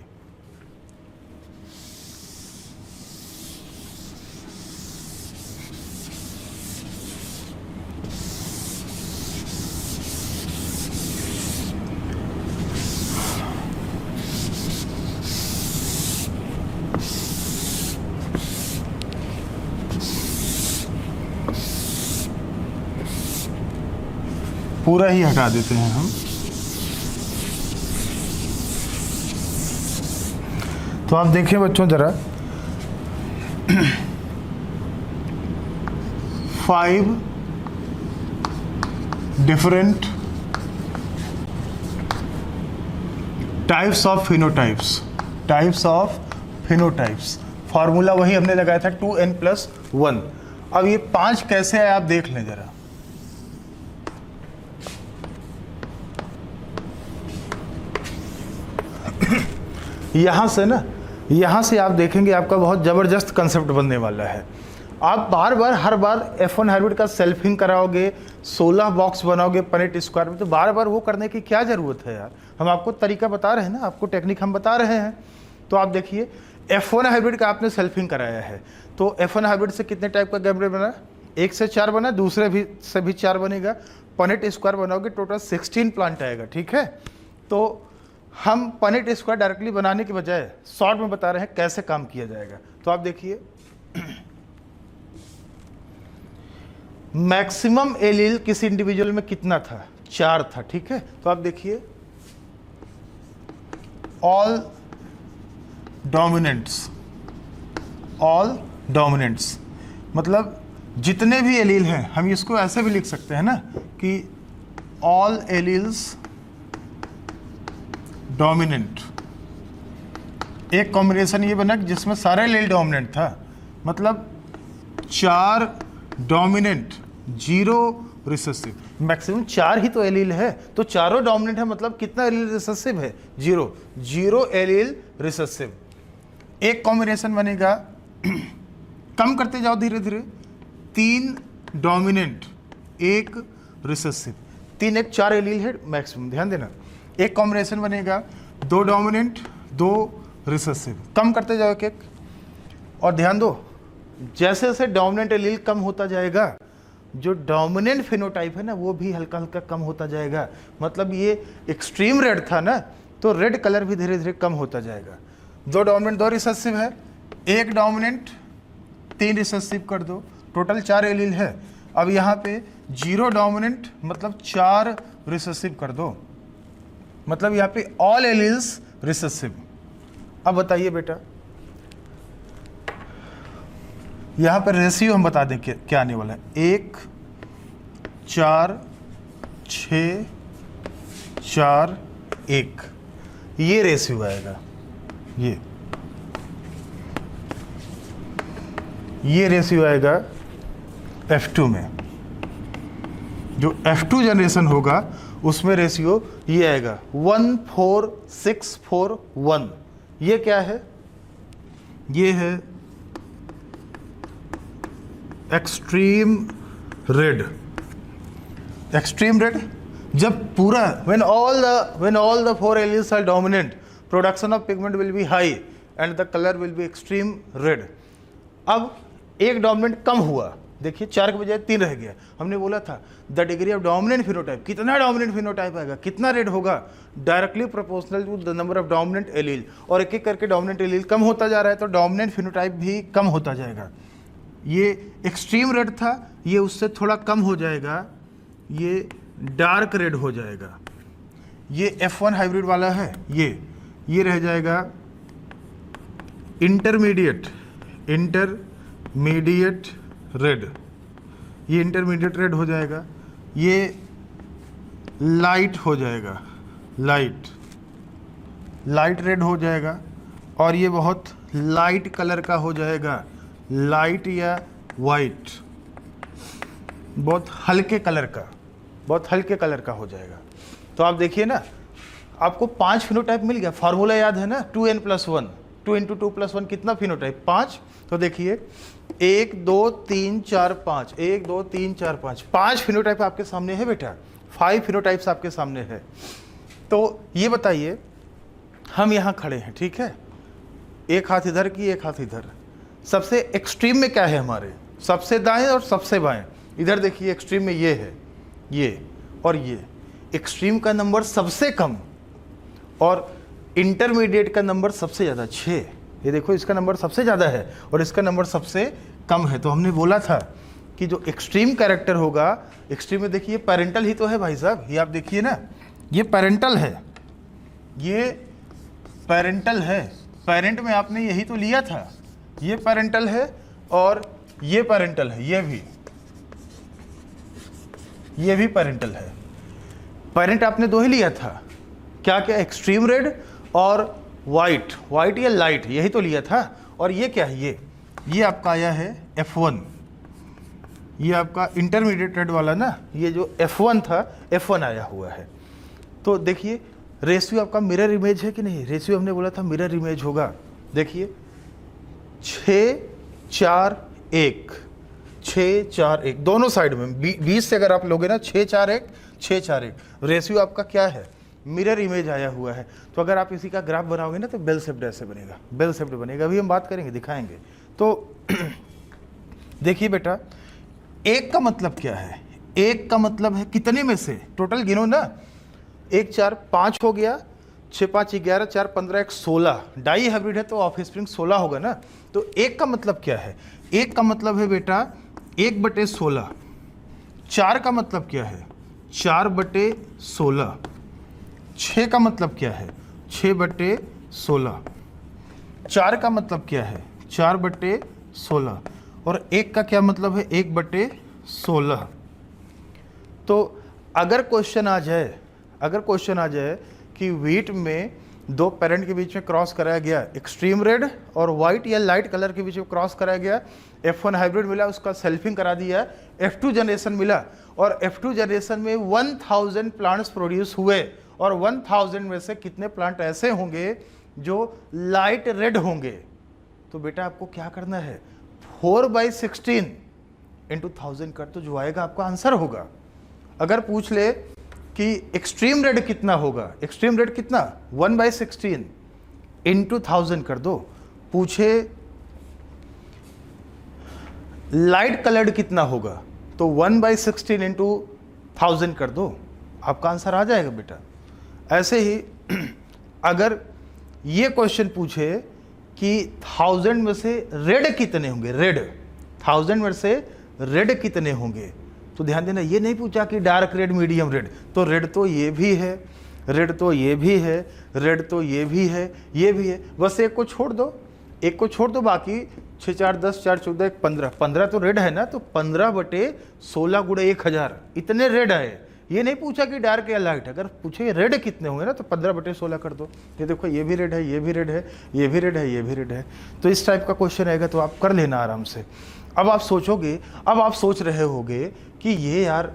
पूरा ही हटा देते हैं हम। तो आप देखिए बच्चों जरा 5 different types of phenotypes, formula वही हमने लगाया था 2n+1। अब ये 5 कैसे है आप देख लें जरा। यहाँ से आप देखेंगे आपका बहुत ज़बरदस्त कंसेप्ट बनने वाला है। आप हर बार F1 हाइब्रिड का सेल्फिंग कराओगे, 16 बॉक्स बनाओगे पनेट स्क्वायर में, तो बार बार वो करने की क्या ज़रूरत है यार। हम आपको तरीका बता रहे हैं ना, आपको टेक्निक हम बता रहे हैं। तो आप देखिए F1 हाइब्रिड का आपने सेल्फिंग कराया है, तो F1 हाइब्रिड से कितने टाइप का गैमेट बना, 1 से 4 बना, दूसरे भी से भी 4 बनेगा। पनेट स्क्वायर बनाओगे टोटल 16 प्लांट आएगा, ठीक है। तो हम पनेट स्क्वायर डायरेक्टली बनाने के बजाय शॉर्ट में बता रहे हैं कैसे काम किया जाएगा। तो आप देखिए मैक्सिमम एलील किसी इंडिविजुअल में कितना था, 4 था, ठीक है। तो आप देखिए ऑल डोमिनेंट्स मतलब जितने भी एलील हैं, हम इसको ऐसे भी लिख सकते हैं ना कि ऑल एलील्स डोमिनेंट। एक कॉम्बिनेशन ये बना कि जिसमें सारे एलील डोमिनेंट था, मतलब 4 डोमिनेंट 0 रिसेसिव। मैक्सिमम 4 ही तो एलील है, तो चारों डोमिनेंट है, मतलब कितना एलील रिसेसिव है, 0 एलील रिसेसिव। एक कॉम्बिनेशन बनेगा, कम करते जाओ धीरे धीरे, 3 डोमिनेंट 1 रिसेसिव, 3 1 4 एलील है मैक्सिमम, ध्यान देना। एक कॉम्बिनेशन बनेगा 2 डोमिनेंट 2 रिसेसिव, कम करते जाओ एक एक, और ध्यान दो जैसे जैसे डोमिनेंट एलील कम होता जाएगा, जो डोमिनेंट फिनोटाइप है ना वो भी हल्का हल्का कम होता जाएगा। मतलब ये एक्सट्रीम रेड था ना, तो रेड कलर भी धीरे धीरे कम होता जाएगा। 2 डोमिनेंट 2 रिसेसिव है, 1 डोमिनेंट 3 रिसेसिव कर दो, टोटल 4 एलील है। अब यहाँ पे 0 डोमिनेंट मतलब 4 रिसेसिव कर दो, मतलब यहाँ पे ऑल एलील्स रिसेसिव। अब बताइए बेटा, यहाँ पर रेशियो हम बता दें क्या आने वाला है, 1 4 6 4 1, ये रेशियो आएगा। ये रेशियो आएगा F2 में। जो F2 जनरेशन होगा उसमें रेशियो ये आएगा 1 4 6 4 1। ये क्या है, ये है एक्सट्रीम रेड। एक्सट्रीम रेड जब पूरा when all the 4 alleles are dominant, production of pigment will be high and the color will be extreme red। अब एक डोमिनेंट कम हुआ, देखिए 4 के बजाय 3 रह गया। हमने बोला था the degree of dominant phenotype, कितना डोमिनेंट फिनोटाइप आएगा, कितना रेड होगा, directly proportional to the number of dominant allele. और एक एक करके डोमिनेंट एलील कम होता जा रहा है, तो डोमिनेंट फिनोटाइप भी कम होता जाएगा। ये एक्सट्रीम रेड था, ये उससे थोड़ा कम हो जाएगा, ये डार्क रेड हो जाएगा। ये F1 हाइब्रिड वाला है, ये रह जाएगा इंटरमीडिएट रेड, ये इंटरमीडिएट रेड हो जाएगा। ये लाइट हो जाएगा, लाइट रेड हो जाएगा। और ये बहुत लाइट कलर का हो जाएगा, लाइट या वाइट, बहुत हल्के कलर का हो जाएगा। तो आप देखिए ना, आपको 5 फिनोटाइप मिल गया। फार्मूला याद है ना, 2n+1, 2 × 2 + 1 कितना फिनोटाइप, 5। तो देखिए 1 2 3 4 5, 1 2 3 4 5, 5 फिनोटाइप आपके सामने है बेटा, 5 फिनोटाइप्स आपके सामने है। तो ये बताइए, हम यहाँ खड़े हैं, ठीक है, एक हाथ इधर की, एक हाथ इधर। सबसे एक्सट्रीम में क्या है हमारे, सबसे दाएं और सबसे बाएं। इधर देखिए एक्सट्रीम में ये है, ये और ये। एक्सट्रीम का नंबर सबसे कम और इंटरमीडिएट का नंबर सबसे ज़्यादा, 6। ये देखो इसका नंबर सबसे ज़्यादा है और इसका नंबर सबसे कम है। तो हमने बोला था कि जो एक्सट्रीम कैरेक्टर होगा, एक्सट्रीम में देखिए पेरेंटल ही तो है भाई साहब, ये आप देखिए ना, ये पेरेंटल है, ये पेरेंटल है। पेरेंट में आपने यही तो लिया था, ये पेरेंटल है और ये पेरेंटल है, ये भी पेरेंटल है। पेरेंट आपने 2 ही लिया था, क्या क्या, एक्सट्रीम रेड और वाइट या लाइट, यही तो लिया था। और ये क्या है, ये आपका आया है F1, ये आपका इंटरमीडिएट रेड वाला ना, ये जो F1 था, F1 आया हुआ है। तो देखिए रेशियो आपका मिरर इमेज है कि नहीं, रेशियो हमने बोला था मिरर इमेज होगा। देखिए 6 4 1, 6 4 1 दोनों साइड में, 20 से अगर आप लोगे ना, 6 4 1 6 4 1, रेशियो आपका क्या है, मिरर इमेज आया हुआ है। तो अगर आप इसी का ग्राफ बनाओगे ना, तो बेल शेप्ड ऐसे बनेगा, बेल शेप्ड बनेगा। अभी हम बात करेंगे, दिखाएंगे। तो देखिए बेटा, 1 का मतलब क्या है, 1 का मतलब है कितने में से, टोटल गिनो ना, 1 4 5 हो गया, 6 5 11, 4 15 1 16। डाई हाइब्रिड है तो ऑफ स्प्रिंग 16 होगा ना। तो 1 का मतलब क्या है, 1 का मतलब है बेटा 1/16, 4 का मतलब क्या है? 4/16। 6 का मतलब क्या है? 6/16। 4 का मतलब क्या है? 4/16। और 1 का क्या मतलब है? 1/16। तो अगर क्वेश्चन आ जाए कि व्हीट में दो पेरेंट के बीच में क्रॉस कराया गया, एक्सट्रीम रेड और वाइट या लाइट कलर के बीच में क्रॉस कराया गया, F1 हाइब्रिड मिला, उसका सेल्फिंग करा दिया, F2 जनरेशन मिला और F2 जनरेशन में 1000 प्लांट्स प्रोड्यूस हुए और 1000 में से कितने प्लांट ऐसे होंगे जो लाइट रेड होंगे? तो बेटा आपको क्या करना है? 4/16 इंटू 1000 कर, तो जो आएगा आपका आंसर होगा। अगर पूछ ले कि एक्सट्रीम रेड कितना होगा, एक्सट्रीम रेड कितना? 1/16 इंटू 1000 कर दो। पूछे लाइट कलर्ड कितना होगा, तो 1/16 इंटू 1000 कर दो, आपका आंसर आ जाएगा बेटा। ऐसे ही अगर ये क्वेश्चन पूछे कि 1000 में से रेड कितने होंगे, रेड 1000 में से रेड कितने होंगे, तो ध्यान देना ये नहीं पूछा कि डार्क रेड, मीडियम रेड, तो रेड तो ये भी है, रेड तो ये भी है, रेड तो ये भी है, ये भी है, बस एक को छोड़ दो, एक को छोड़ दो, बाकी 6 4 10 4 14 1 15, 15 तो रेड है ना, तो 15/16 गुणे 1000 इतने रेड है। ये नहीं पूछा कि डार्क या लाइट, अगर पूछे रेड कितने होंगे ना तो 15/16 कर दो। ये देखो ये भी रेड है, ये भी रेड है, ये भी रेड है, ये भी रेड है। तो इस टाइप का क्वेश्चन आएगा तो आप कर लेना आराम से। अब आप सोचोगे, अब आप सोच रहे होगे कि ये यार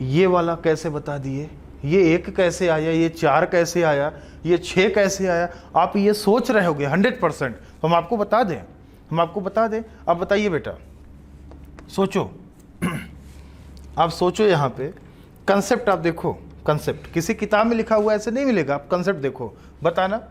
ये वाला कैसे बता दिए, ये 1 कैसे आया, ये 4 कैसे आया, ये 6 कैसे आया, आप ये सोच रहे होगे 100%। तो हम आपको बता दें, अब बताइए बेटा, सोचो आप सोचो, यहाँ पे कंसेप्ट आप देखो, कंसेप्ट किसी किताब में लिखा हुआ ऐसे नहीं मिलेगा, आप कंसेप्ट देखो, बताना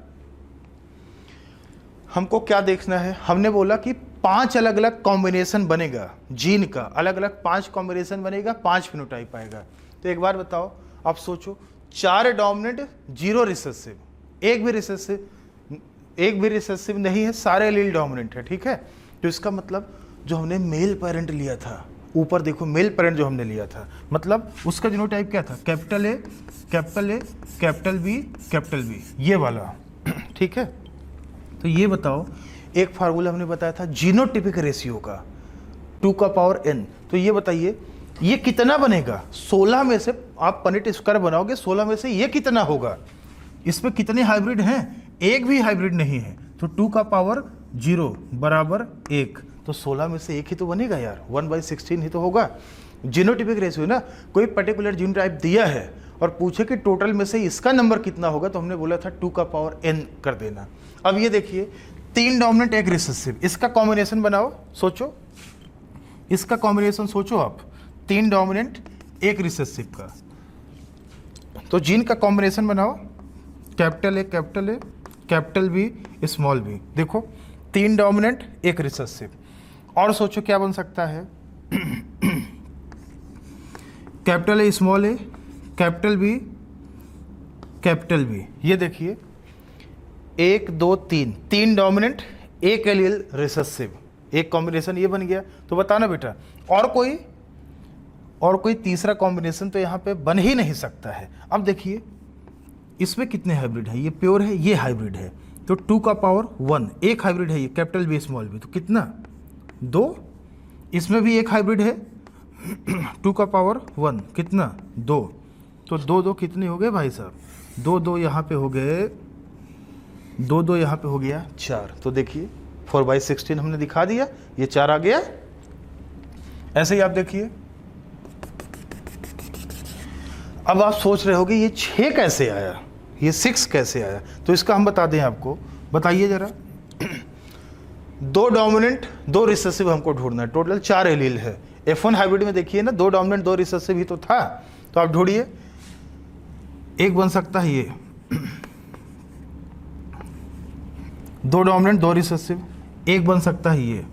हमको क्या देखना है। हमने बोला कि 5 अलग अलग कॉम्बिनेशन बनेगा जीन का, अलग अलग 5 कॉम्बिनेशन बनेगा, 5 फिनोटाइप आएगा। तो एक बार बताओ, आप सोचो, 4 डोमिनेंट 0 रिसेसिव, एक भी रिसेसिव नहीं है, सारे एलील डोमिनेंट है, ठीक है। तो इसका मतलब जो हमने मेल पेरेंट लिया था, ऊपर देखो मेल पेरेंट जो हमने लिया था, मतलब उसका जीनोटाइप क्या था? कैपिटल ए, कैपिटल बी, ये वाला, ठीक है। तो ये बताओ, एक फार्मूला हमने बताया था जीनोटिपिक रेशियो का 2n। तो ये बताइए ये कितना बनेगा? 16 में से आप पनेट स्क्वायर बनाओगे, 16 में से ये कितना होगा? इसमें कितने हाइब्रिड हैं? एक भी हाइब्रिड नहीं है, तो 2 बराबर 1, तो 16 में से एक ही तो बनेगा यार, 1/16 ही तो होगा। जीनोटिपिक रेशियो ना, कोई पर्टिकुलर जीनोटाइप दिया है और पूछे कि टोटल में से इसका नंबर कितना होगा, तो हमने बोला था 2n कर देना। अब ये देखिए 3 डोमिनेंट 1 रिसेसिव, इसका कॉम्बिनेशन बनाओ, सोचो इसका कॉम्बिनेशन सोचो आप, 3 डोमिनेंट 1 रिसेसिव का। तो जीन का कॉम्बिनेशन बनाओ, capital A, capital B, small B. देखो 3 डोमिनेंट 1 रिसेसिव। और सोचो क्या बन सकता है? Capital A, small A, capital B. ये देखिए 1 2 3 डोमिनेंट 1 एलील रिसेसिव, एक कॉम्बिनेशन ये बन गया। तो बताना बेटा, और कोई तीसरा कॉम्बिनेशन तो यहाँ पे बन ही नहीं सकता है। अब देखिए इसमें कितने हाइब्रिड है? ये प्योर है, ये हाइब्रिड है, तो 2 एक हाइब्रिड है ये, कैपिटल बी स्मॉल बी, तो कितना? 2। इसमें भी एक हाइब्रिड है 2 कितना? 2। तो 2 कितने हो गए भाई साहब? 2 यहाँ पे हो गए, 2 यहाँ पे हो गया 4। तो देखिए 4/16 हमने दिखा दिया, ये 4 आ गया। ऐसे ही आप देखिए, अब आप सोच रहे होगे ये 6 कैसे आया, ये 6 कैसे आया? तो इसका हम बता दें आपको, बताइए जरा। 2 डोमिनेंट 2 रिसेसिव हमको ढूंढना है, टोटल 4 एलील है। F1 हाइब्रिड में देखिए ना 2 डोमिनेंट 2 रिसेसिव ही तो था, तो आप ढूंढिए। एक बन सकता है ये 2 डोमिनेंट 2 रिसेसिव, एक बन सकता है ये,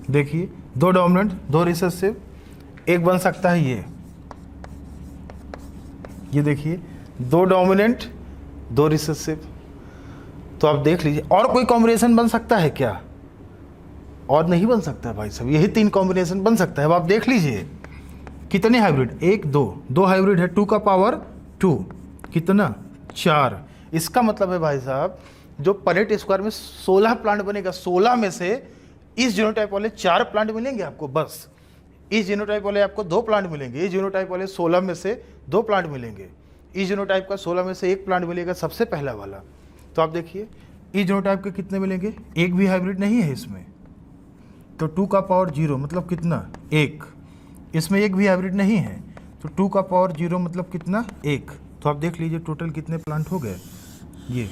देखिए 2 डोमिनेंट 2 रिसेसिव, एक बन सकता है ये देखिए 2 डोमिनेंट 2 रिसेसिव। तो आप देख लीजिए, और कोई कॉम्बिनेशन बन सकता है क्या? और नहीं बन सकता है भाई साहब, यही 3 कॉम्बिनेशन बन सकता है। अब आप देख लीजिए, कितने हाइब्रिड, 1 2, 2 हाइब्रिड है, 2 का पावर 2 कितना 4। इसका मतलब है भाई साहब जो परेट स्क्वायर में 16 प्लांट बनेगा, 16 में से इस जीनोटाइप वाले 4 प्लांट मिलेंगे आपको, बस इस जीनोटाइप वाले आपको 2 प्लांट मिलेंगे, इस जीनोटाइप वाले 16 में से 2 प्लांट मिलेंगे, इस जीनोटाइप का 16 में से 1 प्लांट मिलेगा, सबसे पहला वाला। तो आप देखिए इस जीनोटाइप के कितने मिलेंगे, एक भी हाइब्रिड नहीं है इसमें, तो 2 का पावर 0 मतलब कितना 1, इसमें एक भी हाइब्रिड नहीं है, तो 2 का पावर 0 मतलब कितना 1। तो आप देख लीजिए टोटल कितने प्लांट हो गए, ये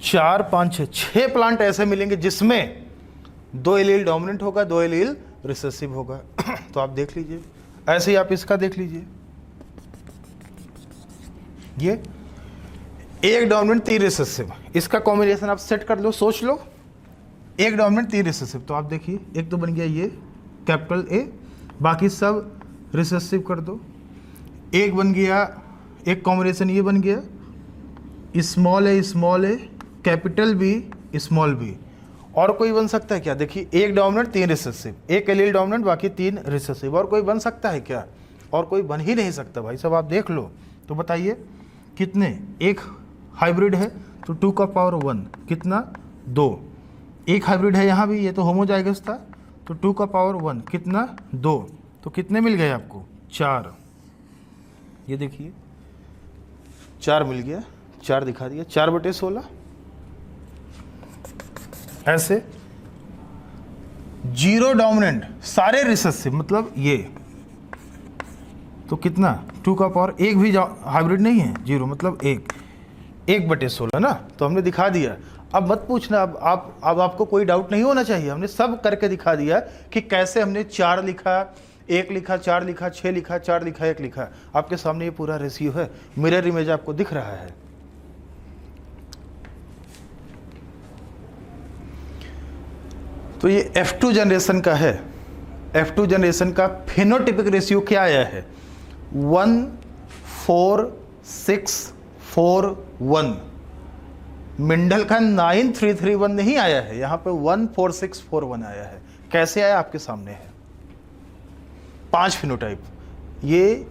4 5 6 प्लांट ऐसे मिलेंगे जिसमें 2 एलील डोमिनेंट होगा, 2 एलील रिसेसिव होगा। तो आप देख लीजिए, ऐसे ही आप इसका देख लीजिए, ये 1 डोमिनेंट 3 रिसेसिव, इसका कॉम्बिनेशन आप सेट कर लो, सोच लो, 1 डोमिनेंट 3 रिसेसिव। तो आप देखिए एक तो बन गया ये कैपिटल ए, बाकी सब रिसेसिव कर दो, एक बन गया, एक कॉम्बिनेशन ये बन गया small A capital B small B. और कोई बन सकता है क्या, देखिए 1 डोमिनेंट 3 रिसेसिव, 1 एलील डोमिनेंट बाकी 3 रिसेसिव, और कोई बन सकता है क्या, और कोई बन ही नहीं सकता भाई साहब, आप देख लो। तो बताइए कितने, एक हाइब्रिड है तो 2 का पावर 1 कितना 2, एक हाइब्रिड है यहाँ भी, ये तो होमोजाइगस था, तो 2 का पावर 1 कितना 2, तो कितने मिल गए आपको 4। ये देखिए 4 मिल गया, 4 दिखा दिया, 4/16। ऐसे 0 डोमिनेंट सारे रिसेसिव मतलब ये, तो कितना 2 का पावर, एक भी हाइब्रिड नहीं है, 0 मतलब 1/16 ना, तो हमने दिखा दिया। अब मत पूछना, अब आपको कोई डाउट नहीं होना चाहिए, हमने सब करके दिखा दिया कि कैसे हमने 4 लिखा, 1 लिखा, 4 लिखा, 6 लिखा, 4 लिखा, 1 लिखा। आपके सामने ये पूरा रेशियो है, मिरर इमेज आपको दिख रहा है। तो ये F2 जनरेशन का है, F2 जनरेशन का फिनोटिपिक रेशियो क्या आया है, 14641। मिंडल का 9331 नहीं आया है, यहाँ पे 14641 आया है। कैसे आया, आपके सामने है। 5 फिनोटाइप, ये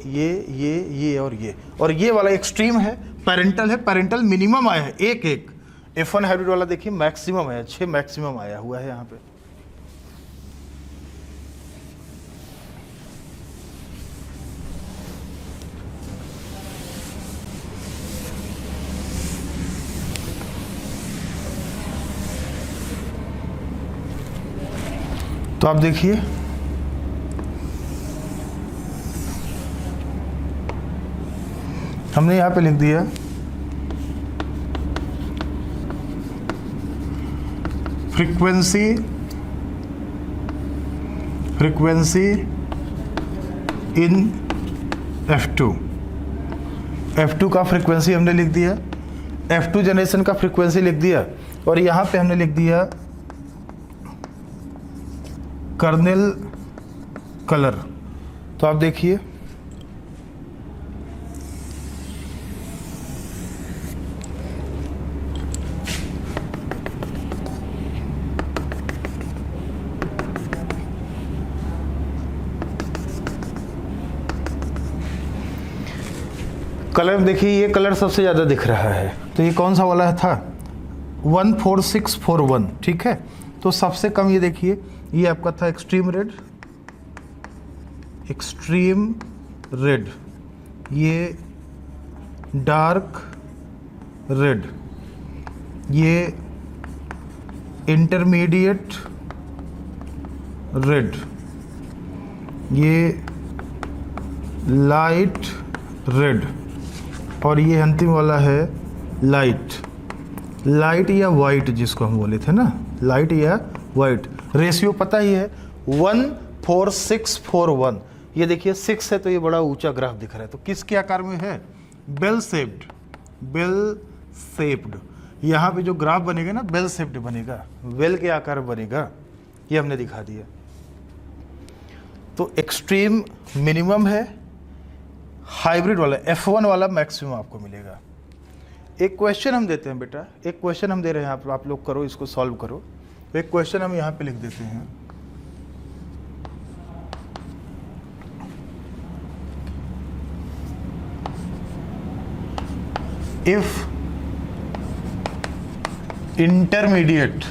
और ये वाला एक्सट्रीम है, पेरेंटल है, पेरेंटल मिनिमम आया है, एक F1 हाइब्रिड वाला देखिए मैक्सिमम है, 6 मैक्सिमम आया हुआ है यहाँ पे। तो आप देखिए हमने यहाँ पे लिख दिया फ्रीक्वेंसी इन F2 का फ्रीक्वेंसी हमने लिख दिया, F2 जनरेशन का फ्रीक्वेंसी लिख दिया, और यहाँ पे हमने लिख दिया कर्नेल कलर। तो आप देखिए कलर, देखिए ये कलर सबसे ज़्यादा दिख रहा है, तो ये कौन सा वाला था 14641, ठीक है। तो सबसे कम ये देखिए, ये आपका था एक्सट्रीम रेड, ये डार्क रेड, ये इंटरमीडिएट रेड, ये लाइट रेड, और ये अंतिम वाला है लाइट या वाइट, जिसको हम बोले थे ना, लाइट या वाइट। रेशियो पता ही है 14641। ये देखिए 6 है तो ये बड़ा ऊंचा ग्राफ दिख रहा है, तो किसके आकार में है, बेल शेप्ड। यहाँ पे जो ग्राफ बनेगा ना बेल शेप्ड बनेगा, बेल के आकार बनेगा, ये हमने दिखा दिया। तो एक्सट्रीम मिनिमम है, हाइब्रिड वाला F1 वाला मैक्सिमम आपको मिलेगा। एक क्वेश्चन हम देते हैं बेटा, एक क्वेश्चन हम दे रहे हैं, आप लोग करो, इसको सॉल्व करो। एक क्वेश्चन हम यहाँ पे लिख देते हैं, if intermediate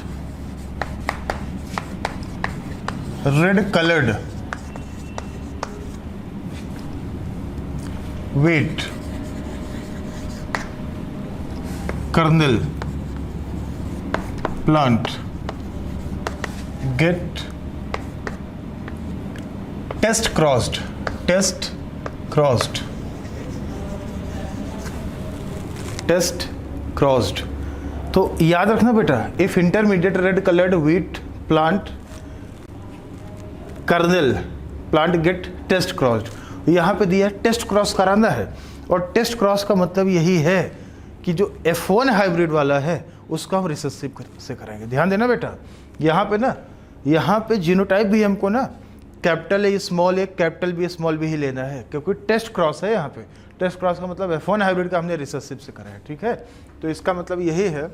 red colored wheat kernel plant get test crossed तो याद रखना बेटा, if intermediate red coloured wheat plant kernel plant get test crossed, यहाँ पे दिया टेस्ट क्रॉस कराना है, और टेस्ट क्रॉस का मतलब यही है कि जो F1 हाइब्रिड वाला है उसको हम रिसेसिव से कराएंगे। ध्यान देना बेटा, यहाँ पे ना, यहाँ पे जीनोटाइप भी हमको ना capital A small A capital B small B ही लेना है, क्योंकि टेस्ट क्रॉस है। यहाँ पे टेस्ट क्रॉस का मतलब F1 हाइब्रिड का हमने रिसेसिव से कराया, ठीक है। तो इसका मतलब यही है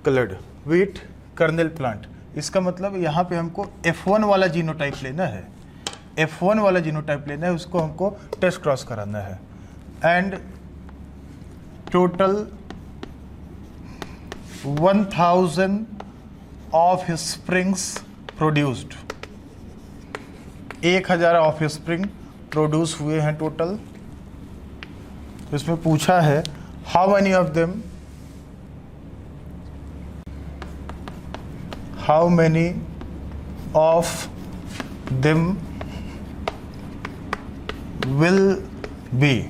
कलर्ड व्हीट कर्नल प्लांट, इसका मतलब यहाँ पे हमको F1 वाला जीनोटाइप लेना है, F1 वाला जीनोटाइप लेना है, उसको हमको टेस्ट क्रॉस कराना है। And total 1000 of springs produced, 1000 of spring produce हुए हैं टोटल। इसमें पूछा है how many of them, how many of them will be,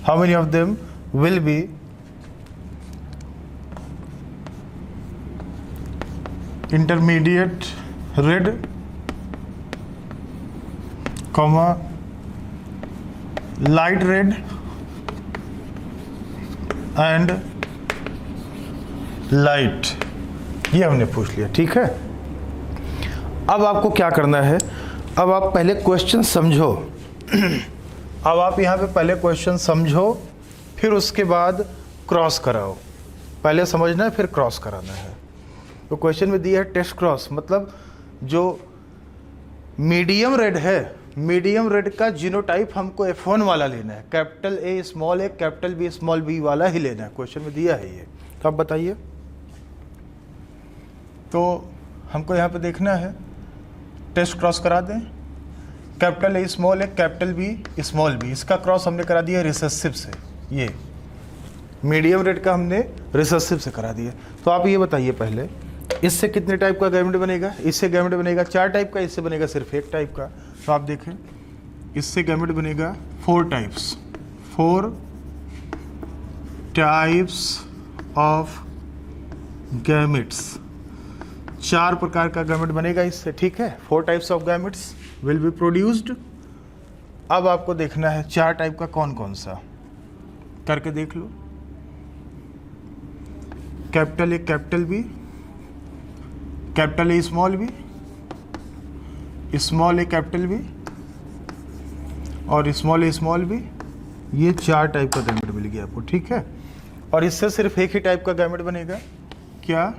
how many of them will be intermediate red comma light red and light, ये हमने पूछ लिया, ठीक है। अब आपको क्या करना है, अब आप पहले क्वेश्चन समझो अब आप यहाँ पे पहले क्वेश्चन समझो, फिर उसके बाद क्रॉस कराओ। पहले समझना है फिर क्रॉस कराना है। तो क्वेश्चन में दिया है टेस्ट क्रॉस, मतलब जो मीडियम रेड है, मीडियम रेड का जीनोटाइप हमको F1 वाला लेना है, capital A small A capital B small B वाला ही लेना है। क्वेश्चन में दिया है ये, तो आप बताइए। तो हमको यहाँ पे देखना है, टेस्ट क्रॉस करा दें, capital A small A capital B small B, इसका क्रॉस हमने करा दिया रिसेसिव से, ये मीडियम रेड का हमने रिसेसिव से करा दिया। तो आप ये बताइए पहले, इससे कितने टाइप का गैमेट बनेगा? इससे गैमेट बनेगा 4 टाइप का, इससे बनेगा सिर्फ 1 टाइप का। तो आप देखें, इससे गैमेट बनेगा 4 टाइप्स, 4 टाइप्स ऑफ गैमेट्स, 4 प्रकार का गैमेट बनेगा इससे, ठीक है। 4 types of gametes will be produced. अब आपको देखना है 4 टाइप का कौन कौन सा, करके देख लो। Capital A capital B, capital A small B, small A capital B और स्मॉल ए स्मॉल बी, ये 4 टाइप का गैमेट मिल गया आपको, ठीक है। और इससे सिर्फ 1 ही टाइप का गैमेट बनेगा, क्या?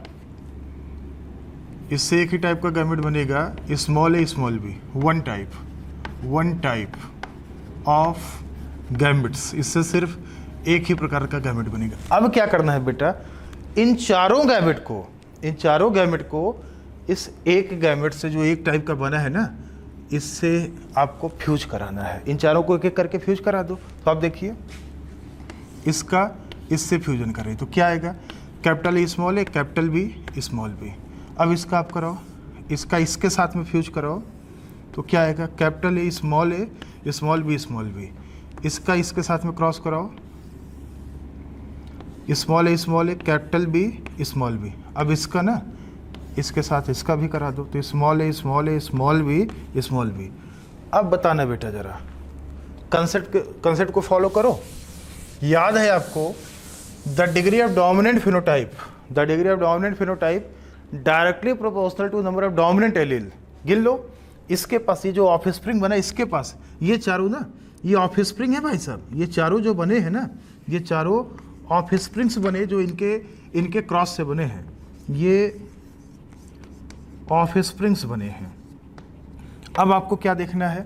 इससे 1 ही टाइप का गैमेट बनेगा small A small B, 1 type of gametes, इससे सिर्फ 1 ही प्रकार का गैमेट बनेगा। अब क्या करना है बेटा, इन चारों गैमेट को इस एक गैमेट से जो 1 टाइप का बना है ना, इससे आपको फ्यूज कराना है। इन चारों को एक एक करके फ्यूज करा दो। तो आप देखिए, इसका इससे फ्यूजन करें तो क्या आएगा, capital A small A capital B small B. अब इसका आप कराओ, इसका इसके साथ में फ्यूज कराओ तो क्या आएगा, कैपिटल ए स्मॉल बी, इसका इसके साथ में क्रॉस कराओ, small A capital B small B. अब इसका ना इसके साथ इसका भी करा दो, तो स्मॉल ए स्मॉल बी। अब बताना बेटा जरा, कंसेप्ट को फॉलो करो। याद है आपको, the degree of dominant phenotype directly proportional to number of dominant allele. गिन लो, इसके पास ये जो ऑफ स्प्रिंग बना, इसके पास ये चारों ना, ये ऑफ स्प्रिंग है भाई साहब, ये चारों जो बने हैं ना, ये चारों ऑफ स्प्रिंग्स बने जो इनके क्रॉस से बने हैं, ये ऑफ स्प्रिंग्स बने हैं। अब आपको क्या देखना है,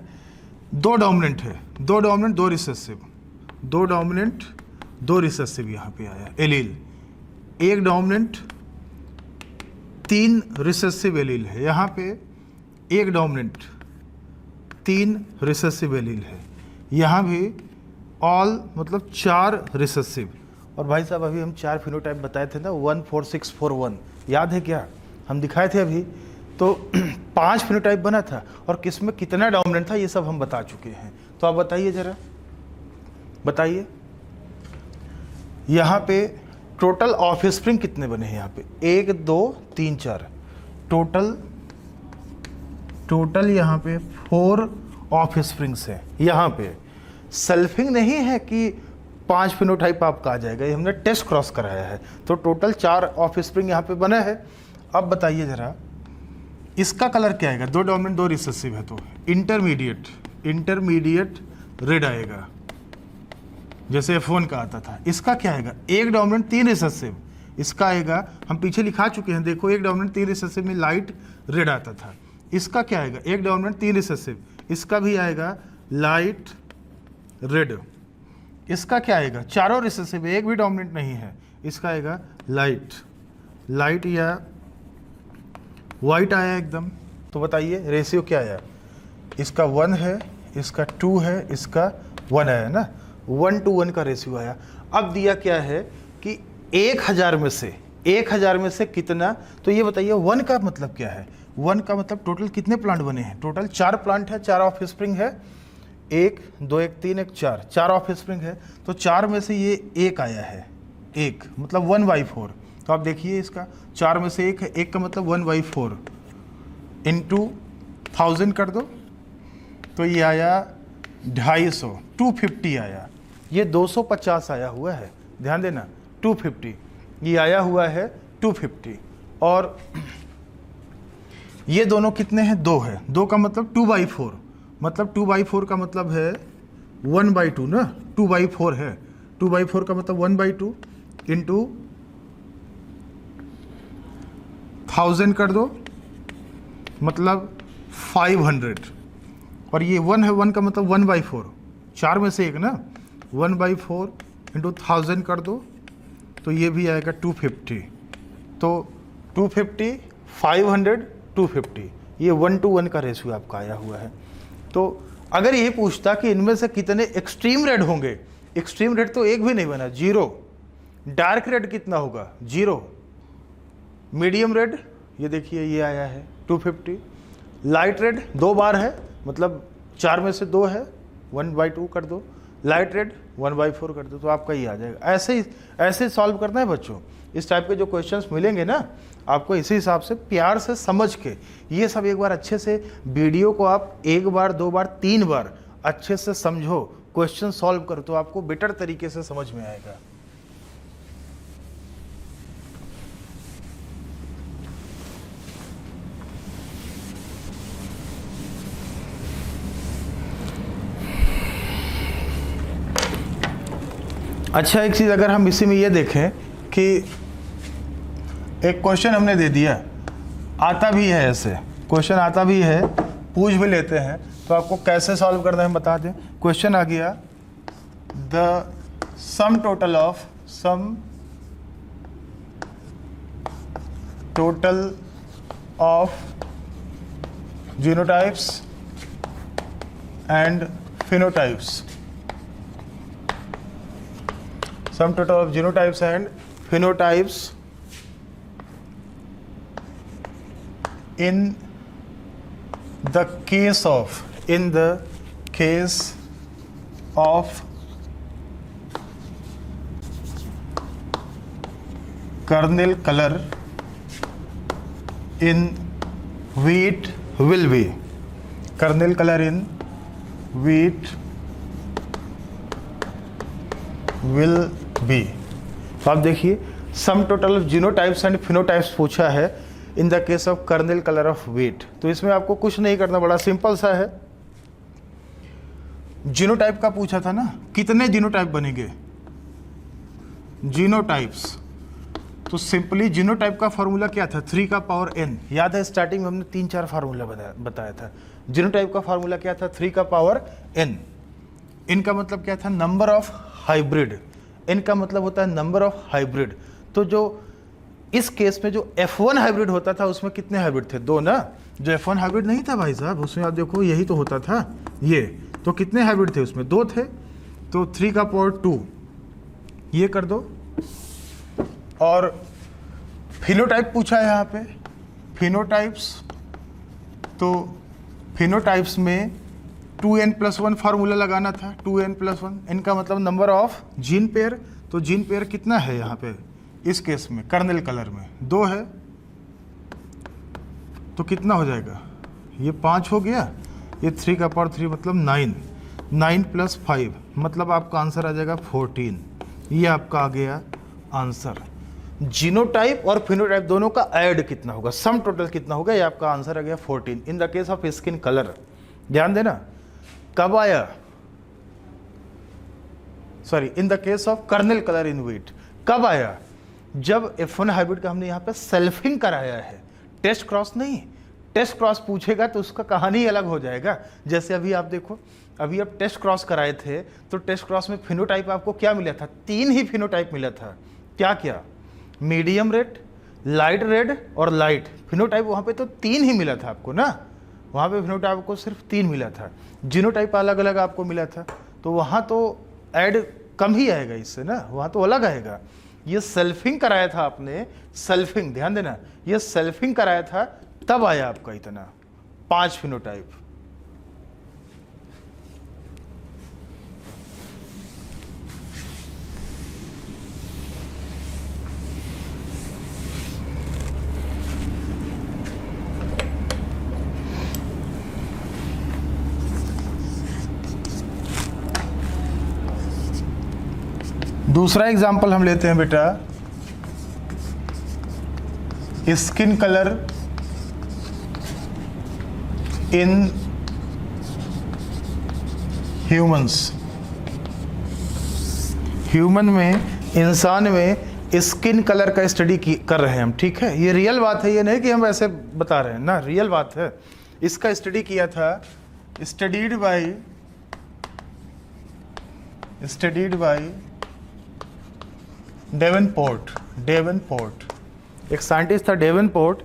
2 डोमिनेंट है, 2 डोमिनेंट 2 रिसेसिव, 2 डोमिनेंट 2 रिसेसिव यहाँ पे आया एलील, 1 डोमिनेंट 3 रिसेसिव एलील है, यहाँ पे 1 डोमिनेंट 3 रिसेसिव एलील है, यहाँ भी ऑल मतलब 4 रिसेसिव। और भाई साहब अभी हम 4 फिनोटाइप बताए थे ना, 1 4 6 4 1, याद है क्या? हम दिखाए थे अभी। तो 5 फिनोटाइप बना था और किस में कितना डोमिनेंट था ये सब हम बता चुके हैं। तो आप बताइए ज़रा, बताइए यहाँ पे टोटल ऑफस्प्रिंग कितने बने हैं? यहाँ पे 1 2 3 4, टोटल यहाँ पे 4 ऑफस्प्रिंग्स है। यहाँ पे सेल्फिंग नहीं है कि 5 फिनोटाइप आपका आ जाएगा, ये हमने टेस्ट क्रॉस कराया है। तो टोटल 4 ऑफस्प्रिंग यहाँ पे बना है। अब बताइए ज़रा इसका कलर क्या आएगा? 2 डोमिनेंट 2 रिसेसिव है, तो इंटरमीडिएट रेड आएगा, जैसे F1 का आता था। इसका क्या आएगा? 1 डोमिनेंट 3 रिसेसिव, इसका आएगा, हम पीछे लिखा चुके हैं, देखो 1 डोमिनेंट 3 रिसेसिव में लाइट रेड आता था। इसका क्या आएगा? 1 डोमिनेंट 3 रिसेसिव, इसका भी आएगा लाइट रेड। इसका क्या आएगा? चारों रिसेसिव, एक भी डोमिनेंट नहीं है, इसका आएगा लाइट या वाइट आया एकदम। तो बताइए रेशियो क्या आया? इसका 1 है, इसका 2 है, इसका 1 आया ना, 1 to 1 का रेशियो आया। अब दिया क्या है कि 1000 में से कितना? तो ये बताइए 1 का मतलब क्या है? 1 का मतलब टोटल कितने प्लांट बने हैं? टोटल 4 प्लांट है, 4 ऑफस्प्रिंग है, 1 2 1 3 1 4 ऑफस्प्रिंग है। तो 4 में से ये 1 आया है, 1 मतलब 1/4। तो आप देखिए इसका 4 में से 1 है, 1 का मतलब 1/4 इंटू 1000 कर दो, तो ये आया 250, 250 आया। ये 250 आया हुआ है, ध्यान देना, 250 ये आया हुआ है, 250। और ये दोनों कितने हैं? 2 है, 2 का मतलब 2/4, मतलब 2/4 का मतलब है 1/2 ना, 2/4 है, 2/4 का मतलब 1/2 इंटू 1000 कर दो, मतलब 500। और ये 1 है, 1 का मतलब 1/4, 4 में से 1 ना, 1/4 इंटू 1000 कर दो, तो ये भी आएगा 250। तो 250 500 250, ये 1 to 1 का रेशियो आपका आया हुआ है। तो अगर ये पूछता कि इनमें से कितने एक्सट्रीम रेड होंगे, एक्सट्रीम रेड तो एक भी नहीं बना, 0। डार्क रेड कितना होगा? 0। मीडियम रेड ये देखिए ये आया है 250। लाइट रेड 2 बार है, मतलब 4 में से 2 है, 1/2 कर दो। लाइट रेड 1/4 कर दो, तो आपका ये आ जाएगा। ऐसे सॉल्व करना है बच्चों। इस टाइप के जो क्वेश्चंस मिलेंगे ना आपको, इसी हिसाब से प्यार से समझ के ये सब एक बार अच्छे से वीडियो को आप 1 बार 2 बार 3 बार अच्छे से समझो, क्वेश्चन सॉल्व करो, तो आपको बेटर तरीके से समझ में आएगा। अच्छा एक चीज़ अगर हम इसी में ये देखें कि एक क्वेश्चन हमने दे दिया, आता भी है, ऐसे क्वेश्चन आता भी है, पूछ भी लेते हैं, तो आपको कैसे सॉल्व करना है बता दें। क्वेश्चन आ गया, the sum total of genotypes and phenotypes, sum total of genotypes and phenotypes in the case of kernel color in wheat will be, kernel color in wheat will be। तो आप देखिए sum total of genotypes and phenotypes पूछा है in the case of kernel colour of wheat. तो इसमें आपको कुछ नहीं करना, बड़ा सिंपल सा है। जीनोटाइप का पूछा था ना, कितने जीनोटाइप बनेंगे? जीनोटाइप्स, तो सिंपली जीनोटाइप का फॉर्मूला क्या था? 3 का पावर n। याद है स्टार्टिंग में हमने 3-4 फार्मूला बताया था। जीनोटाइप का फार्मूला क्या था? 3 का पावर n। इनका मतलब क्या था? नंबर ऑफ हाइब्रिड, इनका मतलब होता है नंबर ऑफ हाइब्रिड। तो जो इस केस में जो F1 हाइब्रिड होता था उसमें कितने हाइब्रिड थे? 2 ना। जो F1 हाइब्रिड नहीं था भाई साहब, उसमें आप देखो यही तो होता था ये, तो कितने हाइब्रिड थे उसमें? 2 थे। तो 3 का पावर 2 ये कर दो। और फिनोटाइप पूछा है यहाँ पे, फिनोटाइप्स। तो फिनोटाइप्स में 2n+1 फार्मूला लगाना था, 2n+1, इनका मतलब नंबर ऑफ जीन पेयर। तो जीन पेयर कितना है यहाँ पे इस केस में? कर्नेल कलर में 2 है, तो कितना हो जाएगा? ये 5 हो गया, ये 3 का पावर 3 मतलब 9, 9 + 5 मतलब आपका आंसर आ जाएगा 14। ये आपका आ गया आंसर। जीनोटाइप और फिनोटाइप दोनों का ऐड कितना होगा, सम टोटल कितना होगा, ये आपका आंसर आ गया 14 in the case of skin colour. ध्यान देना, कब आया? Sorry, in the case of kernel colour in wheat कब आया? जब F1 हाइब्रिड का हमने यहाँ पे सेल्फिंग कराया है, टेस्ट क्रॉस नहीं। टेस्ट क्रॉस पूछेगा तो उसका कहानी अलग हो जाएगा। जैसे अभी आप देखो, अभी आप टेस्ट क्रॉस कराए थे तो टेस्ट क्रॉस में फिनोटाइप आपको क्या मिला था? 3 ही फिनोटाइप मिला था। क्या क्या? मीडियम रेड, लाइट रेड और लाइट। फिनोटाइप वहाँ पे तो 3 ही मिला था आपको ना, वहाँ पे फिनोटाइप को सिर्फ 3 मिला था। जीनोटाइप अलग अलग आपको मिला था, तो वहाँ तो ऐड कम ही आएगा इससे ना, वहाँ तो अलग आएगा। ये सेल्फिंग कराया था आपने, सेल्फिंग, ध्यान देना, ये सेल्फिंग कराया था तब आया आपका इतना 5 फिनोटाइप। दूसरा एग्जाम्पल हम लेते हैं बेटा, skin colour in humans. Human में, इंसान में स्किन कलर का स्टडी कर रहे हैं हम, ठीक है? ये रियल बात है, ये नहीं कि हम ऐसे बता रहे हैं ना, रियल बात है। इसका स्टडी किया था, स्टडीड बाय डेवनपोर्ट। एक साइंटिस्ट था डेवनपोर्ट,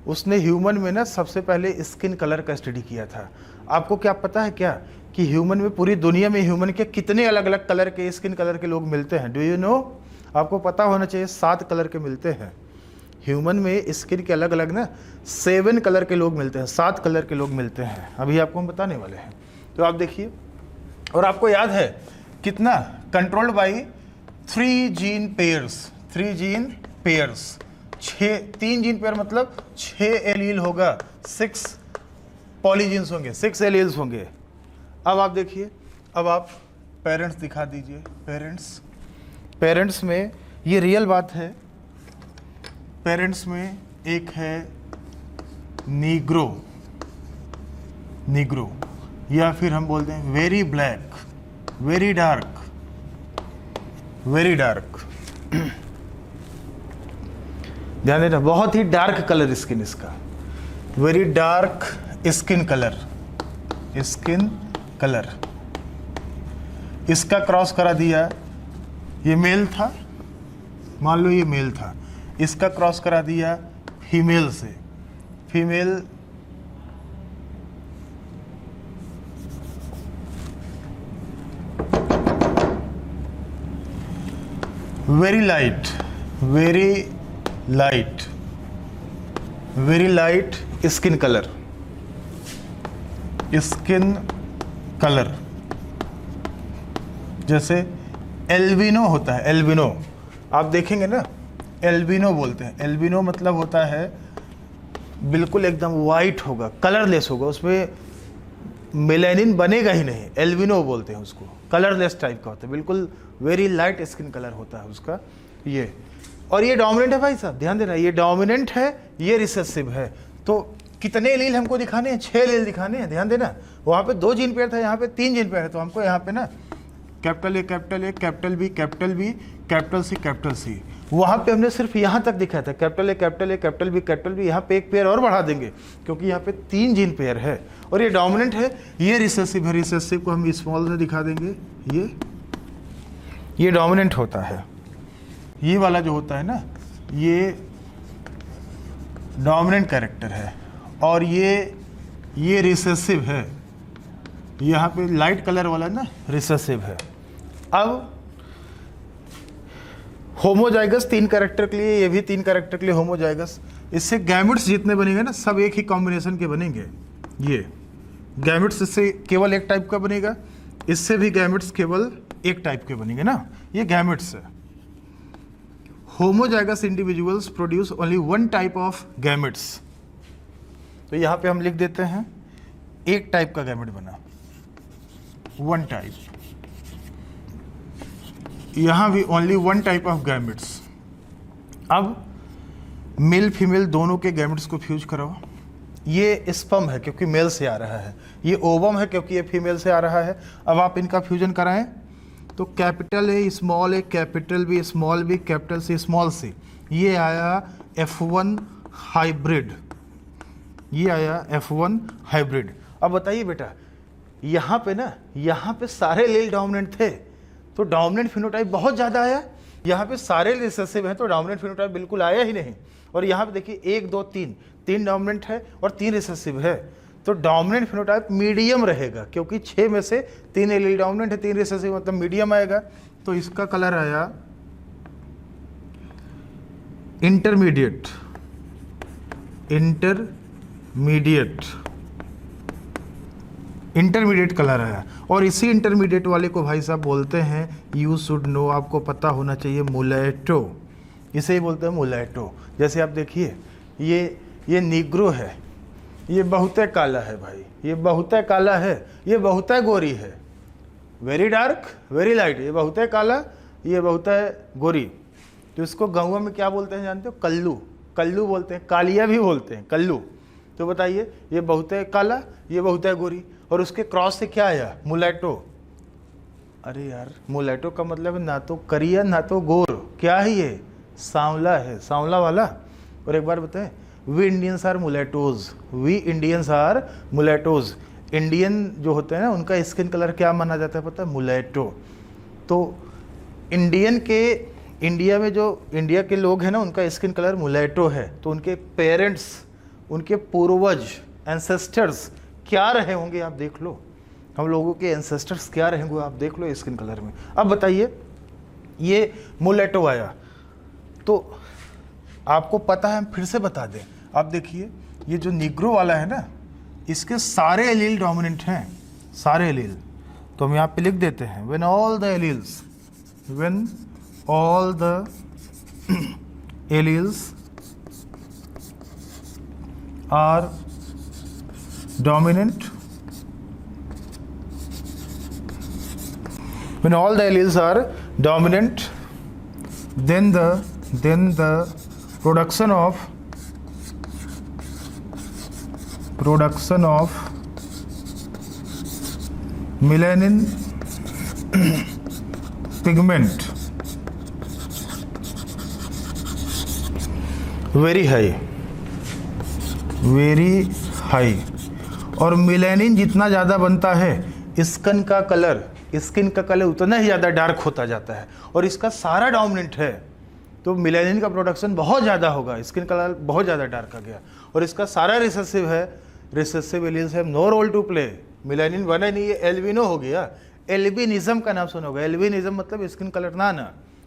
उसने ह्यूमन में ना सबसे पहले स्किन कलर का स्टडी किया था। आपको क्या पता है क्या कि ह्यूमन में, पूरी दुनिया में ह्यूमन के कितने अलग अलग कलर के, स्किन कलर के लोग मिलते हैं? Do you know? आपको पता होना चाहिए, 7 कलर के मिलते हैं ह्यूमन में। स्किन के अलग अलग ना 7 कलर के लोग मिलते हैं, 7 कलर के लोग मिलते हैं। अभी आपको हम बताने वाले हैं, तो आप देखिए। और आपको याद है कितना? Controlled by 3 gene pairs. 3 gene pairs, 3 gene pair मतलब 6 एलील होगा, 6 पॉलीजीन्स होंगे, 6 एलील्स होंगे। अब आप देखिए, अब आप पेरेंट्स दिखा दीजिए। पेरेंट्स में ये रियल बात है। पेरेंट्स में एक है नीग्रो, या फिर हम बोलते हैं वेरी ब्लैक, वेरी डार्क। ध्यान देना, बहुत ही डार्क कलर स्किन इसका, वेरी डार्क स्किन कलर। इसका क्रॉस करा दिया, ये मेल था, मान लो ये मेल था, इसका क्रॉस करा दिया फीमेल से। Female very light skin colour. जैसे एल्बिनो होता है, एल्बिनो आप देखेंगे ना, एल्बिनो बोलते हैं। एल्बिनो मतलब होता है बिल्कुल एकदम वाइट होगा, कलरलेस होगा, उसमें मेलानिन बनेगा ही नहीं, एल्बिनो बोलते हैं उसको। कलरलेस टाइप का होता है, बिल्कुल वेरी लाइट स्किन कलर होता है उसका ये। और ये डोमिनेंट है भाई साहब, ध्यान देना, ये डोमिनेंट है, ये रिसेसिव है। तो कितने एलील हमको दिखाने हैं? 6 एलील दिखाने हैं। ध्यान देना, वहाँ पे 2 जीन पेयर था, यहाँ पे 3 जीन पेयर है। तो हमको यहाँ पे ना capital A, capital B, capital C. वहाँ पे हमने सिर्फ यहाँ तक दिखाया था, कैपिटल ए, कैपिटल बी। यहाँ पे एक पेयर और बढ़ा देंगे क्योंकि यहाँ पे 3 जीन पेयर है और ये डोमिनेंट है, ये रिसेसिव है। रिसेसिव को हम स्मॉल से दिखा देंगे, ये ये डोमिनेंट होता है, ये वाला जो होता है ना ये डोमिनेंट कैरेक्टर है, और ये रिसेसिव है। यहाँ पे लाइट कलर वाला ना रिसेसिव है। अब होमोजाइगस 3 कैरेक्टर के लिए, ये भी 3 कैरेक्टर के लिए होमोजाइगस। इससे गैमेट्स जितने बनेंगे ना सब एक ही कॉम्बिनेशन के बनेंगे। ये गैमेट्स इससे केवल एक टाइप का बनेगा, इससे भी गैमेट्स केवल एक टाइप के बनेंगे ना, ये गैमेट्स है। Homozygous individuals produce only one type of gametes. तो यहाँ पे हम लिख देते हैं एक टाइप का गैमेट बना, वन टाइप। यहाँ भी only one type of gametes. अब मेल फीमेल दोनों के गैमेट्स को फ्यूज कराओ। ये स्पर्म है क्योंकि मेल से आ रहा है, ये ओवम है क्योंकि ये फीमेल से आ रहा है। अब आप इनका फ्यूजन कराएं तो capital A small A capital B small B capital C small C, ये आया F1 हाइब्रिड, ये आया F1 हाइब्रिड। अब बताइए बेटा, यहाँ पे ना, यहाँ पे सारे एलील डोमिनेंट थे तो डोमिनेंट फिनोटाइप बहुत ज़्यादा आया। यहाँ पे सारे रिसेसिव हैं तो डोमिनेंट फिनोटाइप बिल्कुल आया ही नहीं। और यहाँ पे देखिए 1 2 3 डोमिनेंट है और 3 रिसेसिव है, तो डोमिनेंट फिनोटाइप मीडियम रहेगा क्योंकि 6 में से 3 एलील डोमिनेंट है, 3 रिसेसिव, मतलब मीडियम आएगा। तो इसका कलर आया इंटरमीडिएट, इंटरमीडिएट कलर आया। और इसी इंटरमीडिएट वाले को भाई साहब बोलते हैं, यू शुड नो, आपको पता होना चाहिए, मुलेटो। इसे ही बोलते हैं मुलेटो। जैसे आप देखिए ये नीग्रो है, ये बहुत काला है भाई, ये बहुत काला है, ये बहुत गोरी है, वेरी डार्क वेरी लाइट, ये बहुत काला, ये बहुत गोरी। तो इसको गाँव में क्या बोलते हैं जानते हो? कल्लू, कल्लू बोलते हैं, कालिया भी बोलते हैं, कल्लू। तो बताइए, ये बहुत काला, ये बहुत गोरी, और उसके क्रॉस से क्या आया? मुलेटो। अरे यार, मुलेटो का मतलब ना तो करिया ना तो गोर, क्या है ये? सांवला है, सांवला वाला। और एक बार बताएं, we Indians are mulattoes, we Indians are mulattoes. Indian जो होते हैं ना, उनका स्किन कलर क्या माना जाता है पता है? मुलेटो। तो इंडिया में जो इंडिया के लोग हैं ना, उनका स्किन कलर मुलेटो है। तो उनके पेरेंट्स, उनके पूर्वज, एंसेस्टर्स क्या रहे होंगे आप देख लो, हम लोगों के एंसेस्टर्स क्या रहेंगे आप देख लो स्किन कलर में। अब बताइए, ये मुलेटो आया तो आपको पता है, हम फिर से बता दें। आप देखिए, ये जो निग्रो वाला है ना, इसके सारे एलील डोमिनेंट हैं, सारे एलील। तो हम यहाँ पे लिख देते हैं, when all the alleles are dominant, when all the alleles are dominant, then the production of melanin pigment very high। और मिलेनिन जितना ज़्यादा बनता है, स्किन का कलर उतना ही ज़्यादा डार्क होता जाता है। और इसका सारा डोमिनेंट है तो मिलेनिन का प्रोडक्शन बहुत ज़्यादा होगा, स्किन कलर बहुत ज़्यादा डार्क आ गया। और इसका सारा रिसेसिव है, रिसेसिव एलील्स है, no role to play. Melanin बना नहीं, ये एल्बिनो हो गया। एल्बिनिज्म का नाम सुना होगा, एल्बिनिज्म मतलब स्किन कलर ना आना,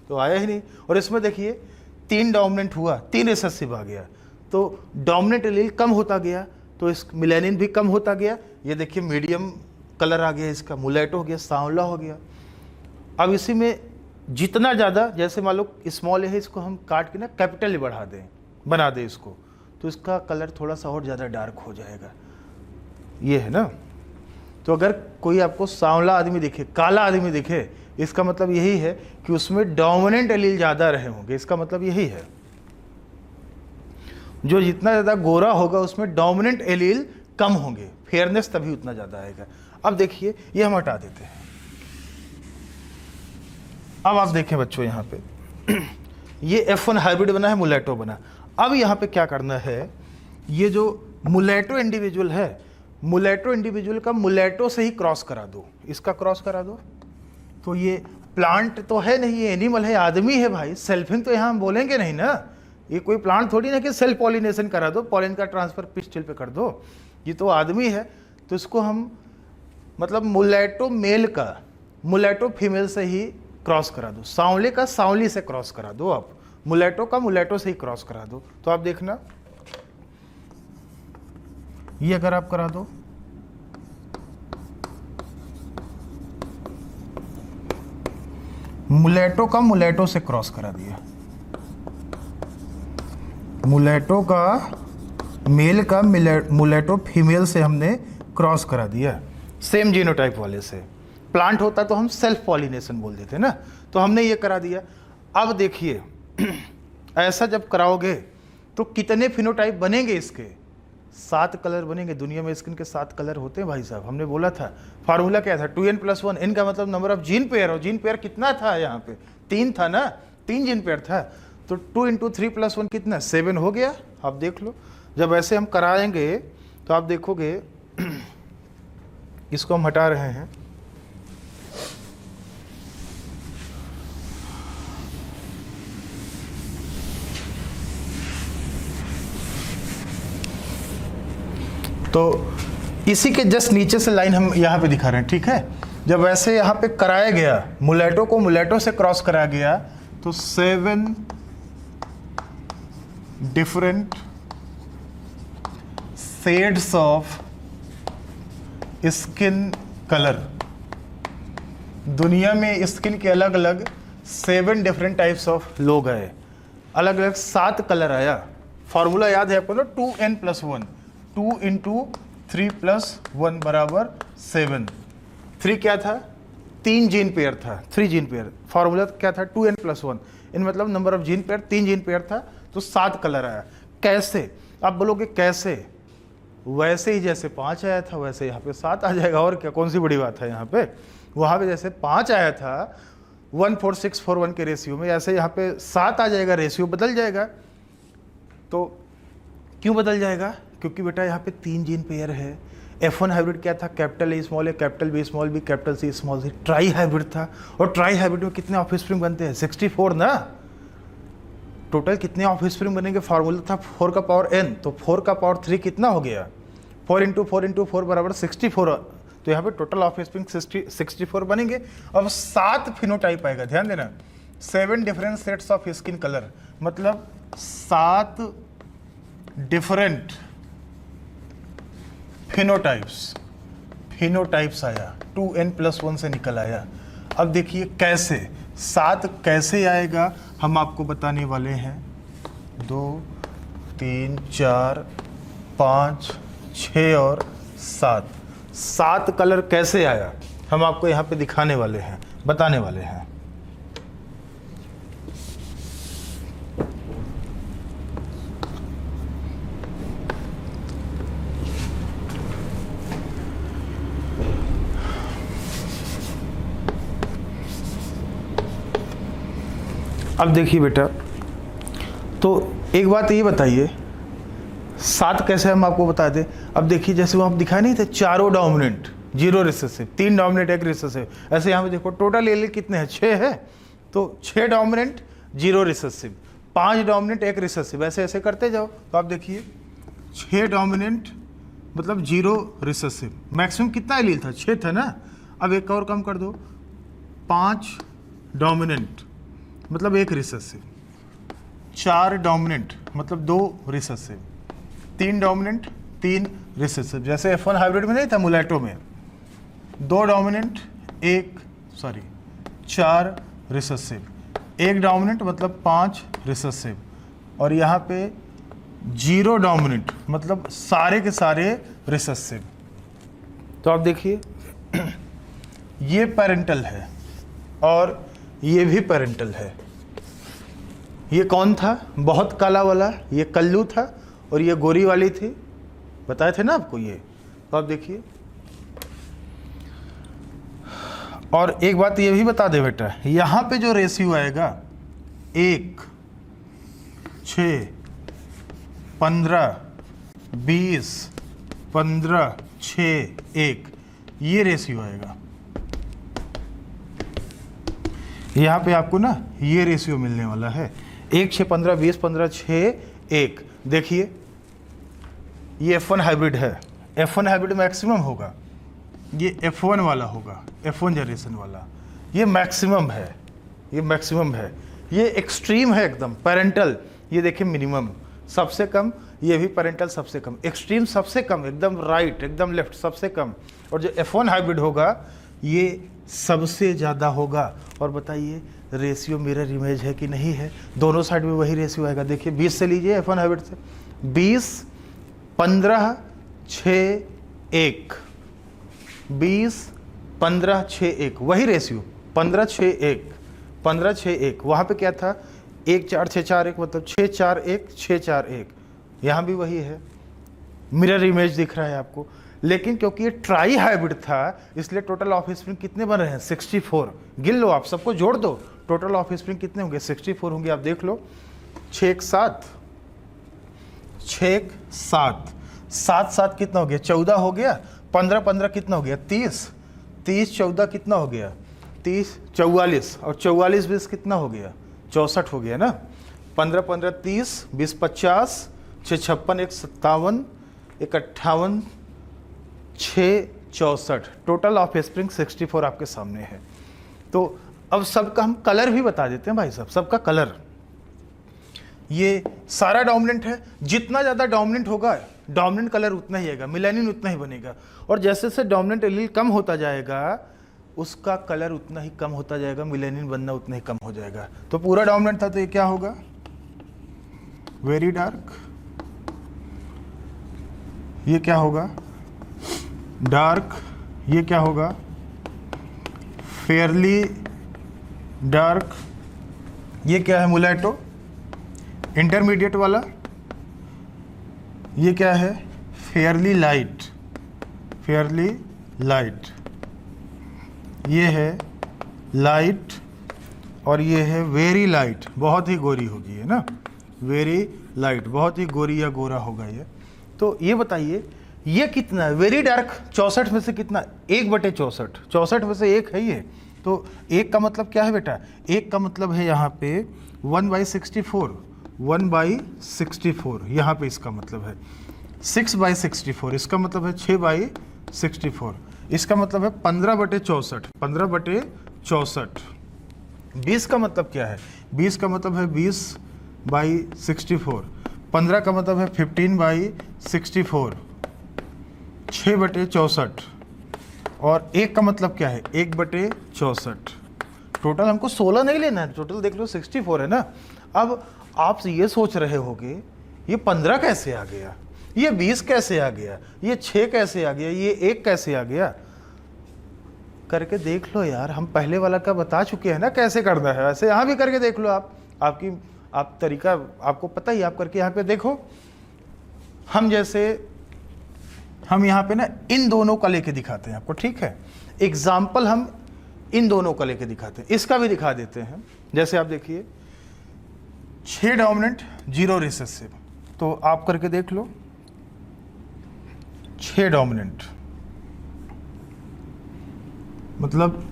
तो आया ही नहीं। और इसमें देखिए 3 डोमिनेंट हुआ, 3 रिसेसिव आ गया, तो डोमिनेंट एलील कम होता गया तो इस मिलेनिन भी कम होता गया। ये देखिए मीडियम कलर आ गया, इसका मुलेटो हो गया, सांवला हो गया। अब इसी में जितना ज़्यादा, जैसे मान लो स्मॉल है, इसको हम काट के ना कैपिटल बना दें इसको, तो इसका कलर थोड़ा सा और ज़्यादा डार्क हो जाएगा। ये है ना। तो अगर कोई आपको सांवला आदमी दिखे, काला आदमी दिखे, इसका मतलब यही है कि उसमें डोमिनेंट एलील ज़्यादा रहे होंगे, इसका मतलब यही है। जो जितना ज़्यादा गोरा होगा उसमें डोमिनेंट एलील कम होंगे, फेयरनेस तभी उतना ज़्यादा आएगा। अब देखिए, ये हम हटा देते हैं। अब आप देखें बच्चों, यहाँ पे ये F1 हाइब्रिड बना है, मुलेटो बना। अब यहाँ पे क्या करना है, ये जो मुलेटो इंडिविजुअल है, मुलेटो इंडिविजुअल का मुलेटो से ही क्रॉस करा दो, इसका क्रॉस करा दो। तो ये प्लांट तो है नहीं, ये एनिमल है, आदमी है भाई। सेल्फिंग तो यहाँ हम बोलेंगे नहीं ना, ये कोई प्लांट थोड़ी ना कि सेल्फ पॉलिनेशन करा दो, पॉलिन का ट्रांसफर पिस्टिल पे कर दो, ये तो आदमी है। तो इसको हम मतलब मुलेटो मेल का मुलेटो फीमेल से ही क्रॉस करा दो, सांवले का सांवली से क्रॉस करा दो, आप मुलेटो का मुलेटो से ही क्रॉस करा दो। तो आप देखना ये अगर आप करा दो, मुलेटो का मुलेटो से क्रॉस करा दिया, मुलेटो का मेल का मुलेटो फीमेल से हमने क्रॉस करा दिया, सेम जीनोटाइप वाले से। प्लांट होता तो हम सेल्फ पॉलिनेशन बोल देते ना, तो हमने ये करा दिया। अब देखिए ऐसा जब कराओगे तो कितने फिनोटाइप बनेंगे इसके? 7 कलर बनेंगे। दुनिया में स्किन के 7 कलर होते हैं भाई साहब, हमने बोला था। फार्मूला क्या था? 2n+1, n का मतलब नंबर ऑफ जीन पेयर, और जीन पेयर कितना था यहाँ पे? 3 था ना, 3 जीन पेयर था। तो 2 × 3+1 कितना? 7 हो गया। आप देख लो, जब ऐसे हम कराएंगे तो आप देखोगे, इसको हम हटा रहे हैं, तो इसी के जस्ट नीचे से लाइन हम यहाँ पे दिखा रहे हैं, ठीक है। जब ऐसे यहाँ पे कराया गया, मुलेटो को मुलेटो से क्रॉस कराया गया, तो 7 different shades of skin colour. दुनिया में स्किन के अलग अलग 7 डिफरेंट टाइप्स ऑफ लोग आए, अलग अलग 7 कलर आया। फॉर्मूला याद है आपको ना, 2n+1, 2 × 3+1 बराबर 7। 3 क्या था? 3 जीन पेयर था, 3 जीन पेयर। फॉर्मूला क्या था? 2n+1, इन मतलब number of gene pair, 3 gene pair था, तो 7 कलर आया। कैसे? आप बोलोगे कैसे? वैसे ही जैसे 5 आया था वैसे यहाँ पे 7 आ जाएगा, और क्या, कौन सी बड़ी बात है यहाँ पे। वहाँ पे जैसे 5 आया था 1:4:6:4:1 के रेशियो में, ऐसे यहाँ पे 7 आ जाएगा, रेशियो बदल जाएगा। तो क्यों बदल जाएगा? क्योंकि बेटा यहाँ पे 3 जीन पेयर है। F1 हाइब्रिड क्या था? Capital A small a, capital B small b, capital C small c। Try hybrid था, और ट्राई हाइब्रिड में कितने ऑफस्प्रिंग बनते हैं? 64 ना। टोटल कितने ऑफस्प्रिंग बनेंगे? फार्मूला था 4 का पावर n, तो 4 का पावर 3 कितना हो गया? 4 × 4 × 4 बराबर 64। तो यहाँ पे टोटल ऑफस्प्रिंग 64 बनेंगे। अब 7 फिनोटाइप आएगा, ध्यान देना। 7 different sets of skin colour, मतलब 7 डिफरेंट फिनोटाइप्स आया, 2n+1 से निकल आया। अब देखिए कैसे 7 कैसे आएगा, हम आपको बताने वाले हैं। 2 3 4 5 6 और 7 कलर कैसे आया, हम आपको यहाँ पे दिखाने वाले हैं, बताने वाले हैं। अब देखिए बेटा, तो एक बात ये बताइए, 7 कैसे हम आपको बता दें। अब देखिए, जैसे वो आप दिखाए नहीं थे, 4 डोमिनेंट 0 रिसेसिव, 3 डोमिनेंट 1 रिसेसिव, ऐसे यहाँ पे देखो टोटल एलील कितने हैं? 6 है। तो 6 डोमिनेंट 0 रिसेसिव, 5 डोमिनेंट 1 रिसेसिव, ऐसे ऐसे करते जाओ। तो आप देखिए 6 डोमिनेंट मतलब 0 रिसेसिव, मैक्सिमम कितना एलील था? 6 था ना। अब एक और कम कर दो, 5 डोमिनेंट मतलब 1 रिसेसिव, 4 डोमिनेंट मतलब 2 रिसेसिव, 3 डोमिनेंट 3 रिसेसिव। जैसे F1 हाइब्रिड में नहीं था, मुलेटो में 2 डोमिनेंट 4 रिसेसिव, 1 डोमिनेंट मतलब 5 रिसेसिव, और यहाँ पे 0 डोमिनेंट मतलब सारे के सारे रिसेसिव। तो आप देखिए ये पेरेंटल है और ये भी पेरेंटल है। ये कौन था? बहुत काला वाला, ये कल्लू था, और ये गोरी वाली थी, बताए थे ना आपको ये। तो आप देखिए, और एक बात ये भी बता दे बेटा, यहाँ पे जो रेशियो आएगा 1 6 15 20 15 6 1, ये रेशियो आएगा। यहाँ पे आपको ना ये रेशियो मिलने वाला है 1, 6, 15, 20, 15, 6, 1। देखिए ये F1 हाइब्रिड है, F1 हाइब्रिड मैक्सिमम होगा, ये F1 वाला होगा, F1 जनरेशन वाला, ये मैक्सिमम है, ये मैक्सिमम है, ये एक्सट्रीम है एकदम पेरेंटल, ये देखिए मिनिमम सबसे कम, ये भी पेरेंटल सबसे कम, एक्सट्रीम सबसे कम, एकदम राइट एकदम लेफ्ट सबसे कम, और जो F1 हाइब्रिड होगा ये सबसे ज़्यादा होगा। और बताइए रेशियो मिरर इमेज है कि नहीं है, दोनों साइड में वही रेशियो आएगा। देखिए 20 से लीजिए F1 हाइब्रिड से, 20, 15, 6, 1, 20, 15, 6, 1, वही रेशियो 15, 6, 1, 15, 6, 1। वहाँ पे क्या था 1, 4, 6, 4, 1, मतलब 6, 4, 1, 6, 4, 1। यहाँ भी वही है, मिरर इमेज दिख रहा है आपको। लेकिन क्योंकि ये ट्राई हाइब्रिड था इसलिए टोटल ऑफ स्प्रिंग कितने बन रहे हैं 64। गिन लो आप, सबको जोड़ दो, टोटल ऑफ स्प्रिंग कितने होंगे 64 होंगे। आप देख लो 6, 1, 7, 6, 1, 7, 7, 7 कितना हो गया 14 हो गया, 15, 15 कितना हो गया 30, 30, 14 कितना हो गया 30, 44, और 44, 20 कितना हो गया 64 हो गया ना। 15, 15, 30, 20, 50, 6, 56, 1, 57, 1, 58, 6, 64, टोटल ऑफ स्प्रिंग 64 आपके सामने है। तो अब सबका हम कलर भी बता देते हैं भाई साहब, सबका कलर। ये सारा डोमिनेंट है, जितना ज़्यादा डोमिनेंट होगा डोमिनेंट कलर उतना ही आएगा, मिलेनिन उतना ही बनेगा, और जैसे जैसे डोमिनेंट एलील कम होता जाएगा उसका कलर उतना ही कम होता जाएगा, मिलेनिन बनना उतना ही कम हो जाएगा। तो पूरा डोमिनेंट था तो ये क्या होगा वेरी डार्क, ये क्या होगा डार्क, ये क्या होगा फेयरली डार्क, ये क्या है मुलेटो इंटरमीडिएट वाला, ये क्या है फेयरली लाइट, फेयरली लाइट, ये है लाइट, और ये है वेरी लाइट, बहुत ही गोरी होगी है ना, वेरी लाइट बहुत ही गोरी या गोरा होगा ये। तो ये बताइए ये कितना है वेरी डार्क, 64 में से कितना 1/64, 64 में से 1 है ये। तो 1 का मतलब क्या है बेटा, 1 का मतलब है यहाँ पे 1/64, 1/64 यहाँ पे इसका मतलब है 6/64, इसका मतलब है 6/64, इसका मतलब है 15/64, 15/64। 20 का मतलब क्या है, 20 का मतलब है 20/64, 15 का मतलब है 15/64, 6/64, और 1 का मतलब क्या है 1/64। टोटल हमको 16 नहीं लेना है, टोटल देख लो 64 है ना। अब आप ये सोच रहे होगे ये 15 कैसे आ गया, ये 20 कैसे आ गया, ये 6 कैसे आ गया, ये 1 कैसे आ गया, करके देख लो यार, हम पहले वाला का बता चुके हैं ना कैसे करना है, ऐसे यहाँ भी करके देख लो आप तरीका आपको पता ही, आप करके यहाँ पे देखो। हम यहाँ पे ना इन दोनों का लेके दिखाते हैं आपको, ठीक है, एग्जाम्पल हम इन दोनों का लेके दिखाते हैं, इसका भी दिखा देते हैं। जैसे आप देखिए 6 डोमिनेंट 0 रिसेसिव, तो आप करके देख लो 6 डोमिनेंट मतलब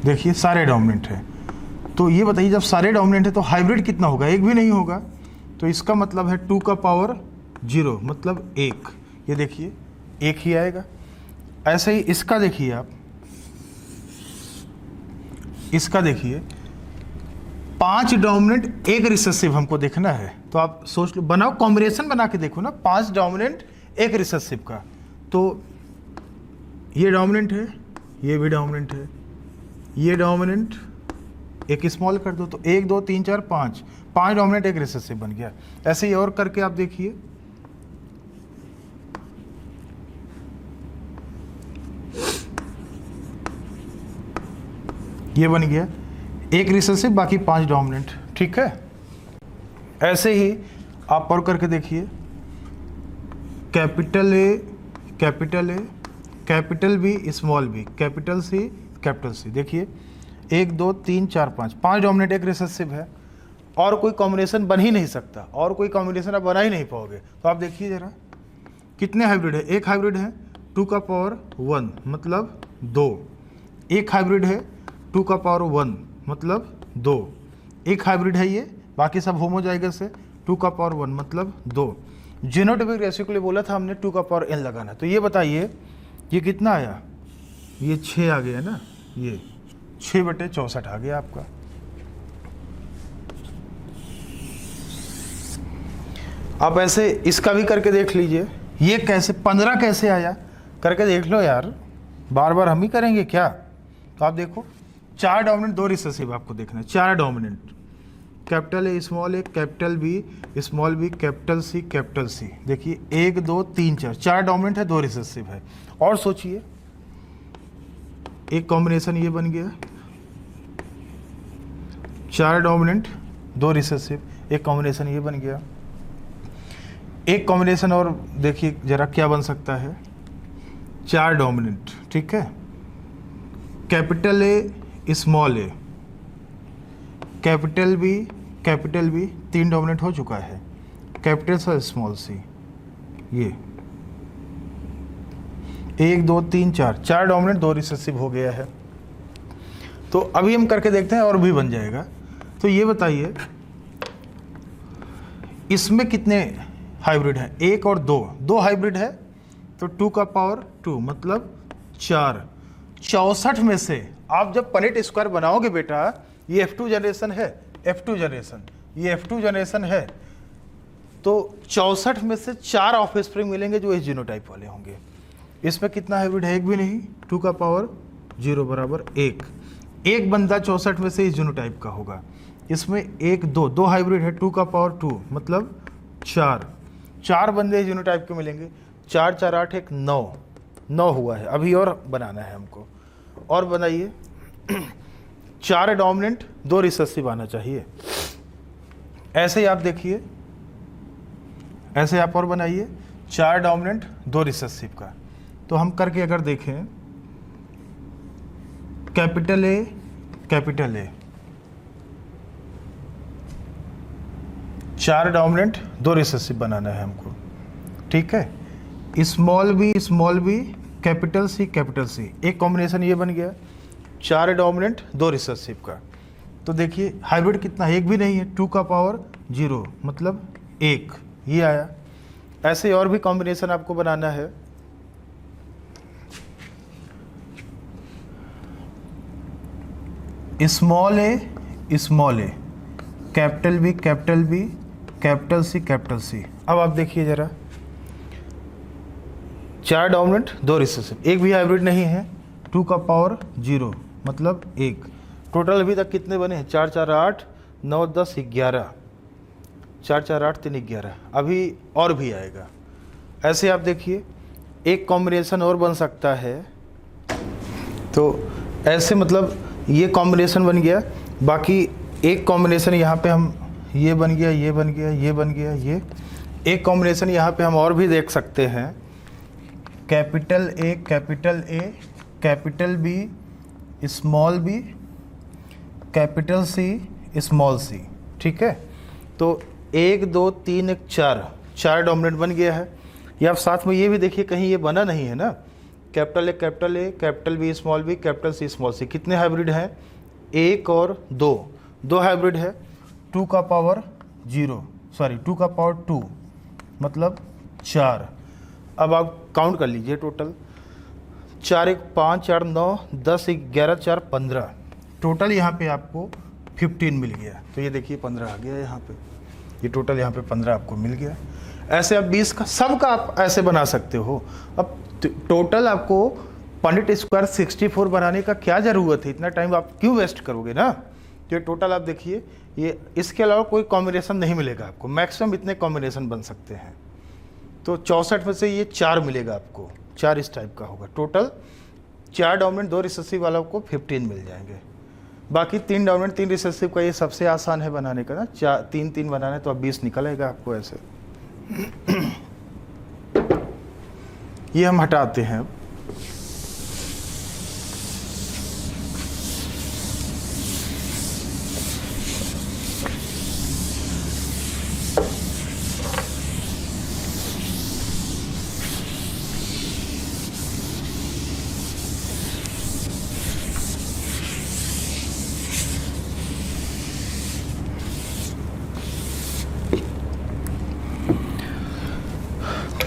देखिए सारे डोमिनेंट है। तो ये बताइए जब सारे डोमिनेंट है तो हाइब्रिड कितना होगा, 1 भी नहीं होगा, तो इसका मतलब है 2 का पावर 0 मतलब 1, ये देखिए 1 ही आएगा। ऐसे ही इसका देखिए आप, इसका देखिए 5 डोमिनेंट 1 रिसेसिव हमको देखना है, तो आप सोच लो, बनाओ कॉम्बिनेशन बना के देखो ना, 5 डोमिनेंट 1 रिसेसिव का। तो ये डोमिनेंट है, ये भी डोमिनेंट है, ये डोमिनेंट, एक स्मॉल कर दो तो 1 2 3 4 5 डोमिनेंट 1 रिसेसिव बन गया। ऐसे ही और करके आप देखिए, ये बन गया 1 रिसेसिव बाकी 5 डोमिनेंट, ठीक है। ऐसे ही आप और करके देखिए, capital A, capital B, small B, capital C, देखिए 1 2 3 4 5 डोमिनेंट 1 रिसेसिव है, और कोई कॉम्बिनेशन बन ही नहीं सकता, और कोई कॉम्बिनेशन आप बना ही नहीं पाओगे। तो आप देखिए जरा कितने हाइब्रिड है, 1 हाइब्रिड है 2 का पावर 1 मतलब 2, एक हाइब्रिड है 2 का पावर 1 मतलब 2, एक हाइब्रिड है ये, बाकी सब होमोजाइगस है 2 का पावर 1 मतलब 2। जीनोटाइपिक रेशियो के लिए बोला था हमने 2 का पावर n लगाना। तो ये बताइए ये कितना आया, ये 6 आ गया ना, ये 6/64 आ गया आपका। आप ऐसे इसका भी करके देख लीजिए, ये कैसे 15 कैसे आया, करके देख लो यार, बार बार हम ही करेंगे क्या। तो आप देखो 4 डोमिनेंट 2 रिसेसिव आपको देखना है, 4 dominant, capital A small A capital B small B capital C. देखिए 1 2 3 4, 4 डोमिनेंट है 2 रिसेसिव है। और सोचिए एक कॉम्बिनेशन ये बन गया, 4 डोमिनेंट 2 रिसेसिव, एक कॉम्बिनेशन ये बन गया। एक कॉम्बिनेशन और देखिए जरा क्या बन सकता है, 4 डोमिनेंट, ठीक है, capital A small A capital B 3 dominant हो चुका है, कैपिटल सा स्मॉल सी, ये 1 2 3 4, 4 डोमिनेंट 2 रिसेसिव हो गया है। तो अभी हम करके देखते हैं और भी बन जाएगा। तो ये बताइए इसमें कितने हाइब्रिड है, 1 और 2, 2 हाइब्रिड है तो 2 का पावर 2 मतलब 4। 64 में से आप जब पनेट स्क्वायर बनाओगे बेटा, ये F2 जनरेशन है, F2 जनरेशन, ये F2 जनरेशन है, तो 64 में से 4 ऑफस्प्रिंग मिलेंगे जो इस जीनोटाइप वाले होंगे। इसमें कितना हाइब्रिड है, एक भी नहीं, 2 का पावर 0 बराबर 1। एक बंदा 64 में से इस जीनोटाइप का होगा। इसमें 1 2, 2 हाइब्रिड है 2 का पावर 2 मतलब 4, 4 बंदे जीनोटाइप के मिलेंगे, 4 4 8 1 9, 9 हुआ है। अभी और बनाना है हमको, और बनाइए 4 डोमिनेंट 2 रिसेसिव आना चाहिए। ऐसे ही आप देखिए, ऐसे आप और बनाइए 4 डोमिनेंट 2 रिसेसिव का। तो हम करके अगर देखें, कैपिटल ए 4 डोमिनेंट 2 रिसेसिव बनाना है हमको, ठीक है। स्मॉल बी कैपिटल सी, एक कॉम्बिनेशन ये बन गया, 4 डोमिनेंट 2 रिसेसिव का। तो देखिए हाइब्रिड कितना, एक भी नहीं है, 2 का पावर 0 मतलब 1, ये आया। ऐसे और भी कॉम्बिनेशन आपको बनाना है। Small A capital B capital सी। अब आप देखिए जरा, 4 डोमिनेंट 2 रिसेसिव, एक भी हाइब्रिड नहीं है, 2 का पावर 0 मतलब 1। टोटल अभी तक कितने बने हैं, 4 4 8 9 10 11, 4 4 8 3 11, अभी और भी आएगा। ऐसे आप देखिए एक कॉम्बिनेशन और बन सकता है। तो ऐसे मतलब ये कॉम्बिनेशन बन गया, बाकी एक कॉम्बिनेशन यहाँ पे हम, ये बन गया, ये बन गया, ये बन गया, ये एक कॉम्बिनेशन यहाँ पे हम और भी देख सकते हैं, capital A capital B small B capital C small C, ठीक है। तो 1 2 3 1 4 डोमिनेंट बन गया है। ये आप साथ में ये भी देखिए कहीं ये बना नहीं है ना, capital A capital B capital C, कितने हाइब्रिड हैं, 1 और 2, 2 हाइब्रिड है, 2 का पावर 2 का पावर 2 मतलब 4। अब आप काउंट कर लीजिए टोटल, 4 1 5 4 9 10 11 4 15, टोटल यहाँ पे आपको 15 मिल गया। तो ये देखिए 15 आ गया यहाँ पे, ये टोटल यहाँ पे 15 आपको मिल गया। ऐसे आप 20 का सब का आप ऐसे बना सकते हो। अब टोटल आपको पनेट स्क्वायर 64 बनाने का क्या ज़रूरत है, इतना टाइम आप क्यों वेस्ट करोगे ना। तो ये टोटल आप देखिए, ये इसके अलावा कोई कॉम्बिनेशन नहीं मिलेगा आपको, मैक्सिमम इतने कॉम्बिनेशन बन सकते हैं। तो 64 में से ये 4 मिलेगा आपको, 4 इस टाइप का होगा। टोटल 4 डोमिनेंट 2 रिसेसिव वाला को 15 मिल जाएंगे। बाकी 3 डोमिनेंट 3 रिसेसिव का ये सबसे आसान है बनाने का ना, 3 बनाना है तो अब 20 निकलेगा आपको ऐसे। ये हम हटाते हैं।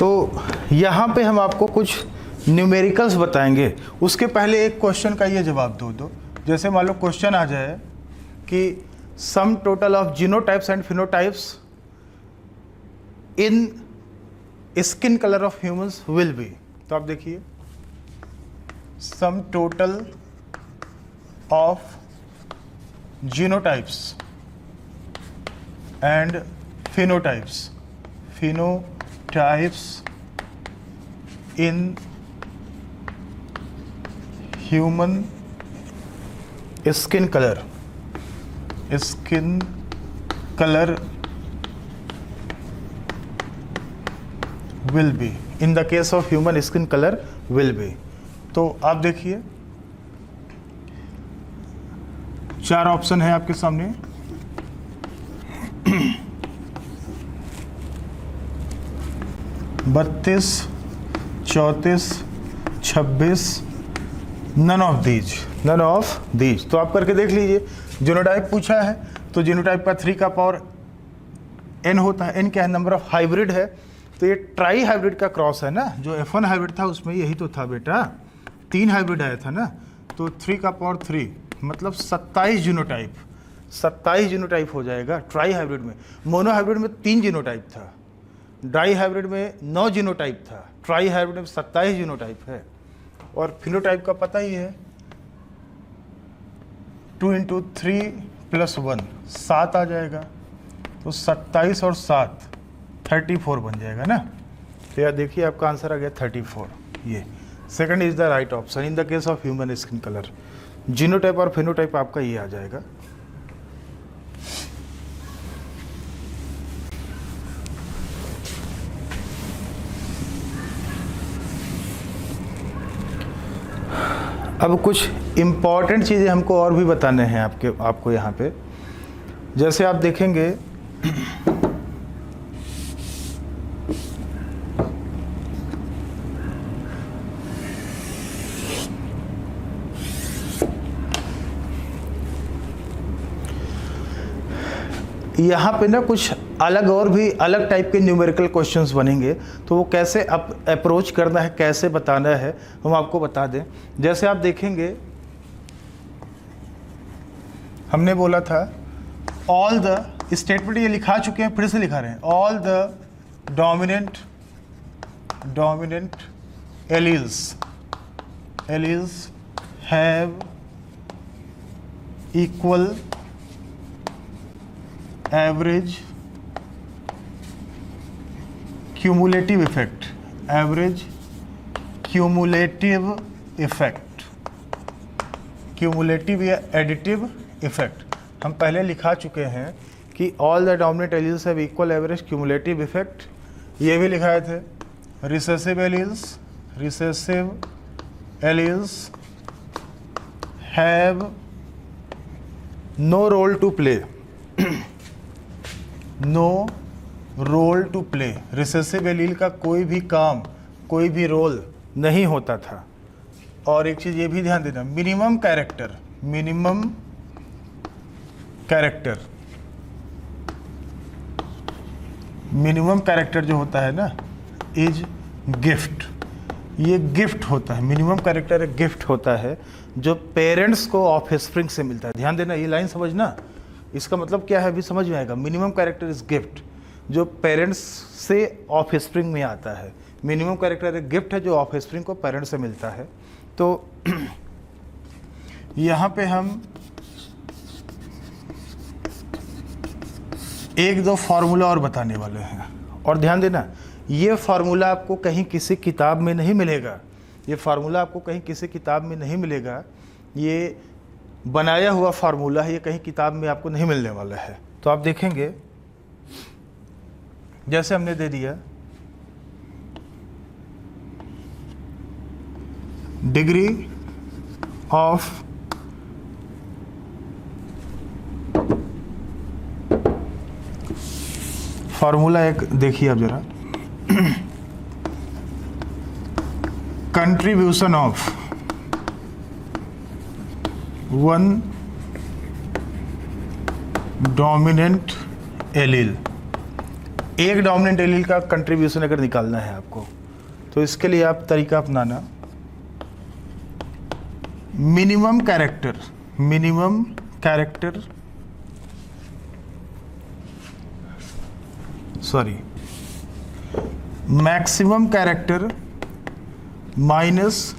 तो यहाँ पे हम आपको कुछ न्यूमेरिकल्स बताएंगे, उसके पहले एक क्वेश्चन का ये जवाब दो। जैसे मान लो क्वेश्चन आ जाए कि sum total of genotypes and phenotypes in skin colour of humans will be. तो आप देखिए, sum total of genotypes and phenotypes in human skin colour will be, in the case of human skin colour will be. तो आप देखिए 4 option है आपके सामने। बत्तीस, 34, 26, नन ऑफ दीज। तो आप करके देख लीजिए। जीनोटाइप पूछा है तो जीनोटाइप का 3 का पावर n होता है। n क्या है? नंबर ऑफ हाइब्रिड है। तो ये ट्राई हाइब्रिड का क्रॉस है ना, जो F1 हाइब्रिड था उसमें यही तो था बेटा, 3 हाइब्रिड आया था ना। तो 3 का पावर 3 मतलब 27 जीनोटाइप हो जाएगा ट्राई हाइब्रिड में। मोनो हाइब्रिड में 3 जीनोटाइप था, डाई हाइब्रिड में 9 जीनोटाइप था, ट्राई हाइब्रिड में 27 जीनोटाइप है। और फिनोटाइप का पता ही है, 2 × 3 + 1 7 आ जाएगा। तो 27 और 7 34 बन जाएगा ना। तो यार देखिए आपका आंसर आ गया 34। ये second is the right option in the case of human skin colour. Genotype और फिनोटाइप आपका ये आ जाएगा। अब कुछ इम्पॉर्टेंट चीज़ें हमको और भी बताने हैं आपको यहाँ पे। जैसे आप देखेंगे यहाँ पे ना कुछ और भी अलग टाइप के न्यूमेरिकल क्वेश्चंस बनेंगे। तो वो कैसे अप्रोच करना है, कैसे बताना है, हम आपको बता दें। जैसे आप देखेंगे, हमने बोला था ऑल द स्टेटमेंट, ये लिखा चुके हैं, फिर से लिखा रहे हैं। All the dominant alleles have equal average cumulative effect, cumulative या एडिटिव इफेक्ट। हम पहले लिखा चुके हैं कि all the dominant alleles have equal average cumulative effect. ये भी लिखाए थे। Recessive alleles have no role to play, no role to play. Recessive allele का कोई भी काम, कोई भी रोल नहीं होता था। और एक चीज़ ये भी ध्यान देना, मिनिमम कैरेक्टर जो होता है ना, इज गिफ्ट। ये गिफ्ट होता है, मिनिमम कैरेक्टर एक गिफ्ट होता है जो पेरेंट्स को ऑफस्प्रिंग से मिलता है। ध्यान देना, ये लाइन समझना, इसका मतलब क्या है अभी समझ में आएगा। मिनिमम कैरेक्टर इज गिफ्ट, जो पेरेंट्स से ऑफस्प्रिंग में आता है। मिनिमम कैरेक्टर एक गिफ्ट है जो ऑफस्प्रिंग को पेरेंट्स से मिलता है। तो यहाँ पे हम 1-2 फार्मूला और बताने वाले हैं। और ध्यान देना, ये फार्मूला आपको कहीं किसी किताब में नहीं मिलेगा। ये फार्मूला आपको कहीं किसी किताब में नहीं मिलेगा। ये बनाया हुआ फार्मूला है, ये कहीं किताब में आपको नहीं मिलने वाला है। तो आप देखेंगे, जैसे हमने दे दिया डिग्री ऑफ फार्मूला एक देखिए आप जरा, contribution of one dominant allele एक डोमिनेंट एलील का कंट्रीब्यूशन अगर निकालना है आपको, तो इसके लिए आप तरीका अपनाना minimum character sorry maximum character minus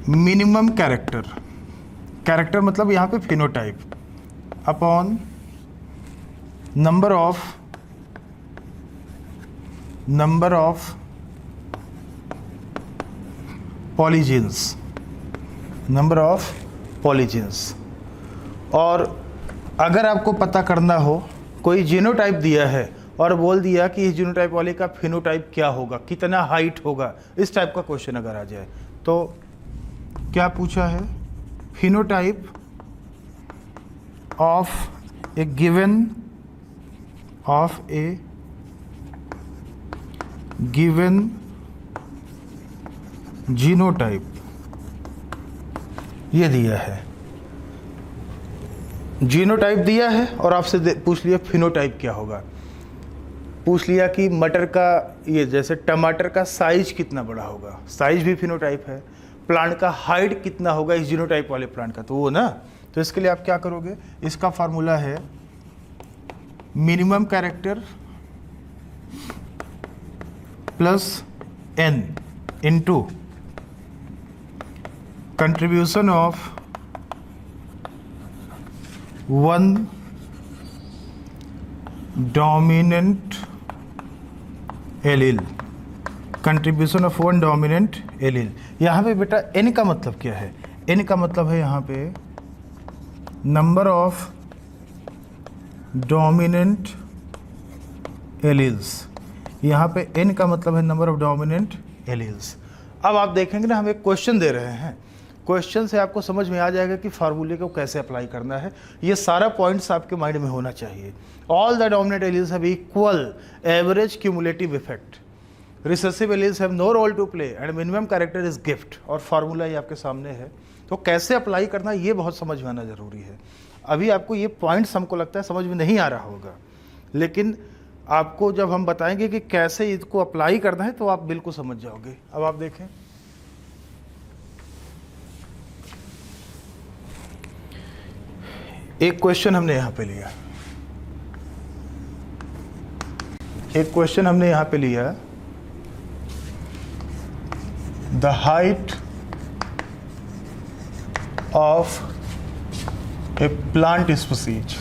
minimum character मतलब यहाँ पे फिनोटाइप अपॉन नंबर ऑफ पॉलीजेंस और अगर आपको पता करना हो कोई जीनोटाइप दिया है और बोल दिया कि इस जीनोटाइप वाले का फिनोटाइप क्या होगा, कितना हाइट होगा, इस टाइप का क्वेश्चन अगर आ जाए तो क्या पूछा है, phenotype of A given genotype, ये दिया है, जीनोटाइप दिया है और आपसे पूछ लिया फिनोटाइप क्या होगा, पूछ लिया कि मटर का ये जैसे टमाटर का साइज कितना बड़ा होगा, साइज भी फिनोटाइप है, प्लांट का हाइट कितना होगा इस जीनोटाइप वाले प्लांट का, तो वो ना, तो इसके लिए आप क्या करोगे, इसका फार्मूला है minimum character plus n into contribution of one dominant allele, contribution of one dominant allele. यहाँ पे बेटा n का मतलब क्या है, n का मतलब है यहाँ पे नंबर ऑफ डोमिनेंट एलील्स, यहाँ पे n का मतलब है नंबर ऑफ डोमिनेंट एलील्स। अब आप देखेंगे ना, हम एक क्वेश्चन दे रहे हैं, क्वेश्चन से आपको समझ में आ जाएगा कि फार्मूले को कैसे अप्लाई करना है, ये सारा पॉइंट्स आपके माइंड में होना चाहिए। All the dominant alleles have equal average cumulative effect, recessive alleles have no role to play and minimum character is gift, और फार्मूला ये आपके सामने है। तो कैसे अप्लाई करना ये बहुत समझ में आना जरूरी है। अभी आपको ये पॉइंट्स हमको लगता है समझ में नहीं आ रहा होगा, लेकिन आपको जब हम बताएंगे कि कैसे इसको अप्लाई करना है तो आप बिल्कुल समझ जाओगे। अब आप देखें, एक क्वेश्चन हमने यहां पे लिया, the height of A plant species.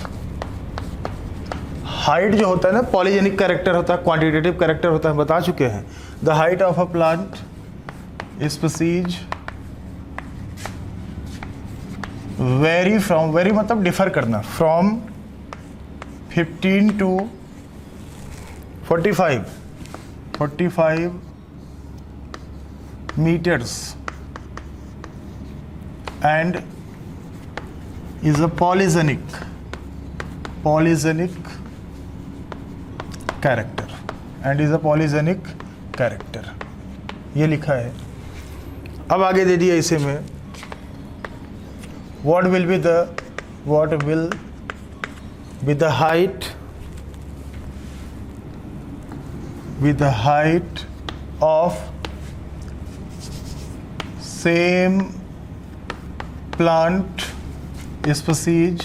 Height जो होता है ना, पॉलीजेनिक कैरेक्टर होता है, क्वांटिटेटिव कैरेक्टर होता है, बता चुके हैं। The height of a plant species very from, very मतलब डिफर करना, from 15 to 45 meters and is a polygenic character, ये लिखा है। अब आगे दे दिया इसे में, what will be the height of same plant species,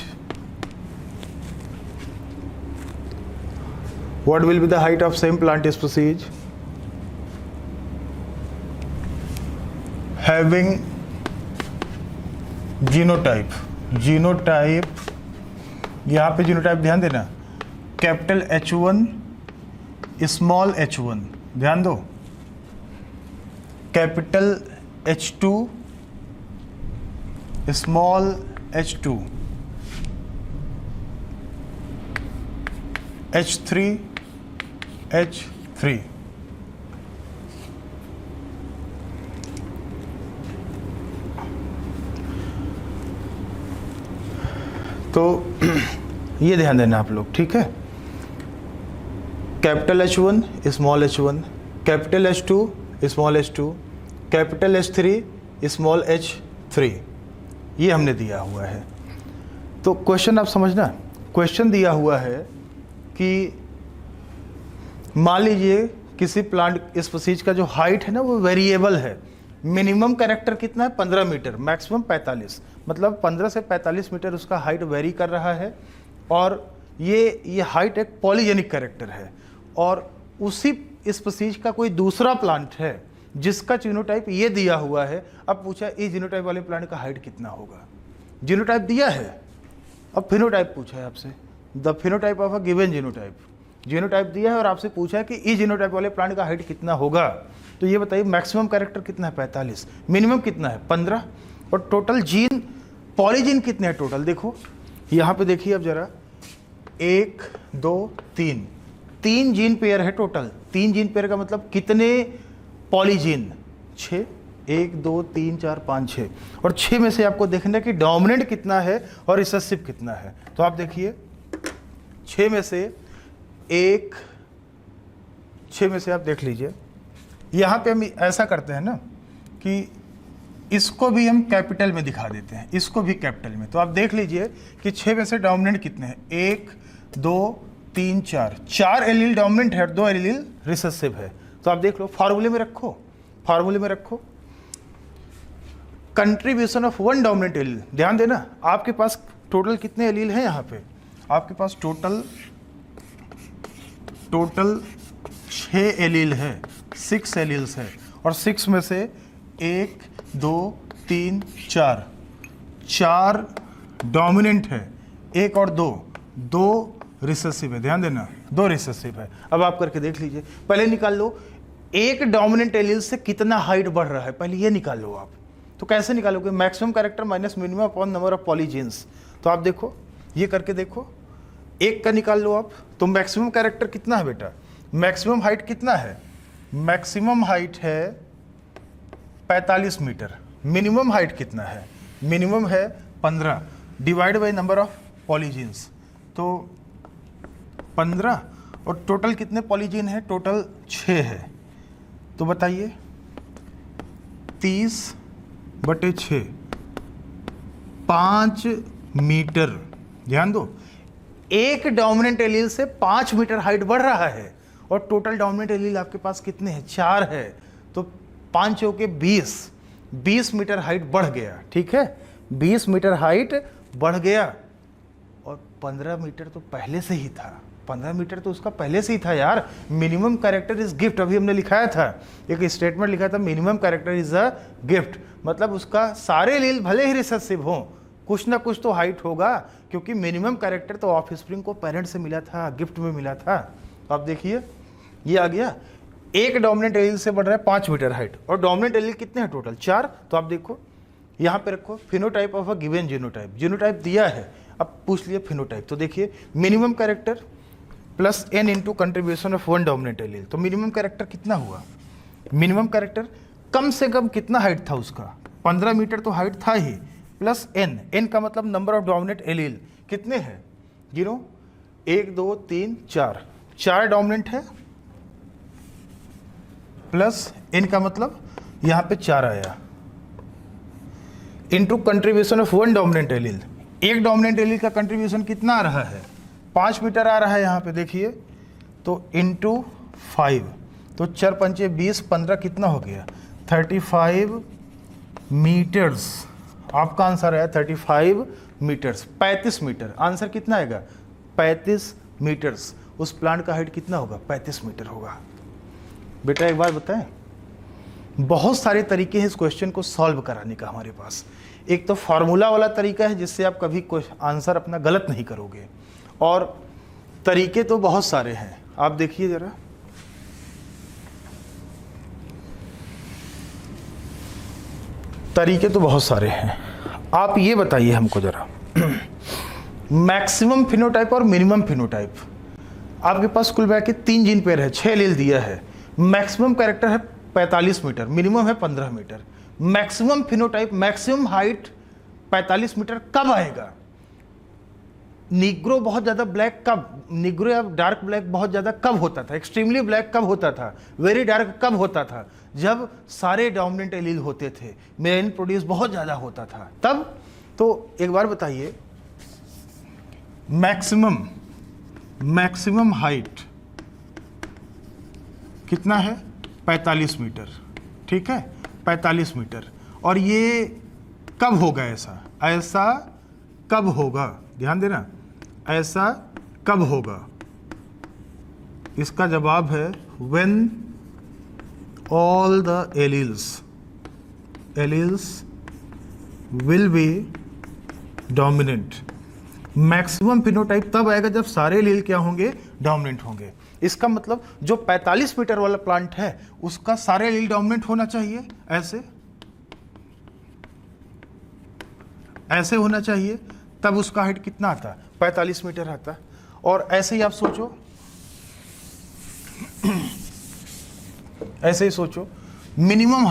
what will be the height of same plant species having genotype, यहाँ पे जीनोटाइप ध्यान देना, कैपिटल H1 स्मॉल h1, ध्यान दो, capital H2 small h2, H3 तो ये ध्यान देना आप लोग, ठीक है। Capital H1 small h1, capital H2 small h2, capital H3 small h3, ये हमने दिया हुआ है। तो क्वेश्चन आप समझना, क्वेश्चन दिया हुआ है कि मान लीजिए किसी प्लांट स्पीशीज का जो हाइट है ना वो वेरिएबल है। मिनिमम कैरेक्टर कितना है 15 मीटर, मैक्सिमम 45, मतलब 15 से 45 मीटर उसका हाइट वेरी कर रहा है। और ये हाइट एक पॉलीजेनिक कैरेक्टर है। और उसी स्पीशीज का कोई दूसरा प्लांट है जिसका जीनोटाइप ये दिया हुआ है। अब पूछा इस जीनोटाइप वाले प्लांट का हाइट कितना होगा। जीनोटाइप दिया है, अब फिनोटाइप पूछा है आपसे, the phenotype of a given genotype. Genotype दिया है और आपसे पूछा है कि इस जीनोटाइप वाले प्लांट का हाइट कितना होगा। तो ये बताइए मैक्सिमम कैरेक्टर कितना है 45, मिनिमम कितना है 15, और टोटल जीन पॉलीजीन कितने हैं टोटल। देखो यहाँ पे देखिए अब जरा, 1 2 3, 3 जीन पेयर है टोटल। 3 जीन पेयर का मतलब कितने पॉलीजीन, 6, 1 2 3 4 5 6, और 6 में से आपको देखना है कि डोमिनेंट कितना है और रिसेसिव कितना है। तो आप देखिए 6 में से आप देख लीजिए, यहाँ पे हम ऐसा करते हैं ना कि इसको भी हम कैपिटल में दिखा देते हैं, इसको भी कैपिटल में। तो आप देख लीजिए कि 6 में से डोमिनेंट कितने हैं, 1 2 3 4 एलील डोमिनेंट है, 2 एलील रिसेसिव है। तो आप देख लो, फार्मूले में रखो कंट्रीब्यूशन ऑफ 1 डोमिनेंट एलील। ध्यान देना, आपके पास टोटल कितने एलील हैं यहाँ पे, आपके पास टोटल 6 एलील है, 6 एलील्स है। और 6 में से 1 2 3 4 डोमिनेंट है, 1 और 2 रिसेसिव है। ध्यान देना, 2 रिसेसिव है। अब आप करके देख लीजिए, पहले निकाल लो एक डोमिनेंट एलील से कितना हाइट बढ़ रहा है, पहले ये निकाल लो आप। तो कैसे निकालोगे, maximum character minus minimum upon number of polygenes. तो आप देखो ये करके देखो, 1 का निकाल लो आप। तो मैक्सिमम कैरेक्टर कितना है बेटा, मैक्सिमम हाइट कितना है, मैक्सिमम हाइट है 45 मीटर। मिनिमम हाइट कितना है, मिनिमम है 15, divide by number of polygenes. तो 15, और टोटल कितने पॉलीजीन है, टोटल 6 है। तो बताइए 30/6, 5 मीटर। ध्यान दो, एक डोमिनेंट एलील से 5 मीटर हाइट बढ़ रहा है, और टोटल डोमिनेंट एलील आपके पास कितने हैं, 4 है। तो 5 चौके 20 मीटर हाइट बढ़ गया। ठीक है, 20 मीटर हाइट बढ़ गया, और 15 मीटर तो पहले से ही था, 15 मीटर तो उसका पहले से ही था यार। मिनिमम कैरेक्टर इज गिफ्ट, अभी हमने लिखाया था, एक स्टेटमेंट लिखा था, minimum character is a gift. मतलब उसका सारे एलील भले ही रिसेसिव हों, कुछ ना कुछ तो हाइट होगा, क्योंकि मिनिमम कैरेक्टर तो ऑफस्प्रिंग को पेरेंट से मिला था, गिफ्ट में मिला था। तो आप देखिए ये आ गया, एक डोमिनेंट एलील से बढ़ रहा है 5 मीटर हाइट, और डोमिनेंट एलील कितने हैं टोटल, 4। तो आप देखो यहाँ पे रखो phenotype of a given genotype. Genotype दिया है, अब पूछ लिया फिनोटाइप। तो देखिए minimum character plus n into contribution of 1 dominant allele. तो मिनिमम कैरेक्टर कितना हुआ, मिनिमम कैरेक्टर कम से कम कितना हाइट था उसका, 15 मीटर तो हाइट था ही, प्लस n का मतलब नंबर ऑफ डोमिनेंट एलील कितने हैं, 0 1 2 3 4 डोमिनेंट है, प्लस n का मतलब यहाँ पे 4 आया, into contribution of 1 dominant allele. एक डोमिनेंट एलील का कंट्रीब्यूशन कितना आ रहा है, 5 मीटर आ रहा है यहाँ पे देखिए, तो इंटू 5, तो 4 पंचे 20, 15 कितना हो गया, 35 मीटर्स। आपका आंसर है 35 मीटर्स, 35 मीटर। आंसर कितना आएगा, 35 मीटर्स। उस प्लांट का हाइट कितना होगा, 35 मीटर होगा। बेटा एक बार बताएं, बहुत सारे तरीके हैं इस क्वेश्चन को सॉल्व कराने का हमारे पास। एक तो फार्मूला वाला तरीका है जिससे आप कभी आंसर अपना गलत नहीं करोगे, और तरीके तो बहुत सारे हैं। आप देखिए जरा, तरीके तो बहुत सारे हैं। आप ये बताइए हमको जरा, मैक्सिमम फिनोटाइप और मिनिमम फिनोटाइप। आपके पास कुल मिला के 3 जीन पेयर है, 6 एलील दिया है। मैक्सिमम कैरेक्टर है 45 मीटर, मिनिमम है 15 metre. Maximum phenotype, maximum height 45 metre कब आएगा, निग्रो बहुत ज़्यादा ब्लैक कब, निग्रो या डार्क ब्लैक बहुत ज़्यादा कब होता था, एक्सट्रीमली ब्लैक कब होता था, वेरी डार्क कब होता था, जब सारे डोमिनेंट एलील होते थे, मेलानिन प्रोड्यूस बहुत ज़्यादा होता था तब। तो एक बार बताइए, मैक्सिमम हाइट कितना है 45 मीटर, ठीक है 45 मीटर। और ये कब होगा ऐसा, ऐसा कब होगा, ध्यान देना, ऐसा कब होगा। इसका जवाब है when all the alleles will be dominant। Maximum phenotype तब आएगा जब सारे एलील क्या होंगे, डोमिनेंट होंगे। इसका मतलब जो 45 मीटर वाला प्लांट है उसका सारे एलील डोमिनेंट होना चाहिए, ऐसे होना चाहिए, तब उसका हाइट कितना आता, 45 मीटर आता। और ऐसे ही आप सोचो, ऐसे ही सोचो, मिनिमम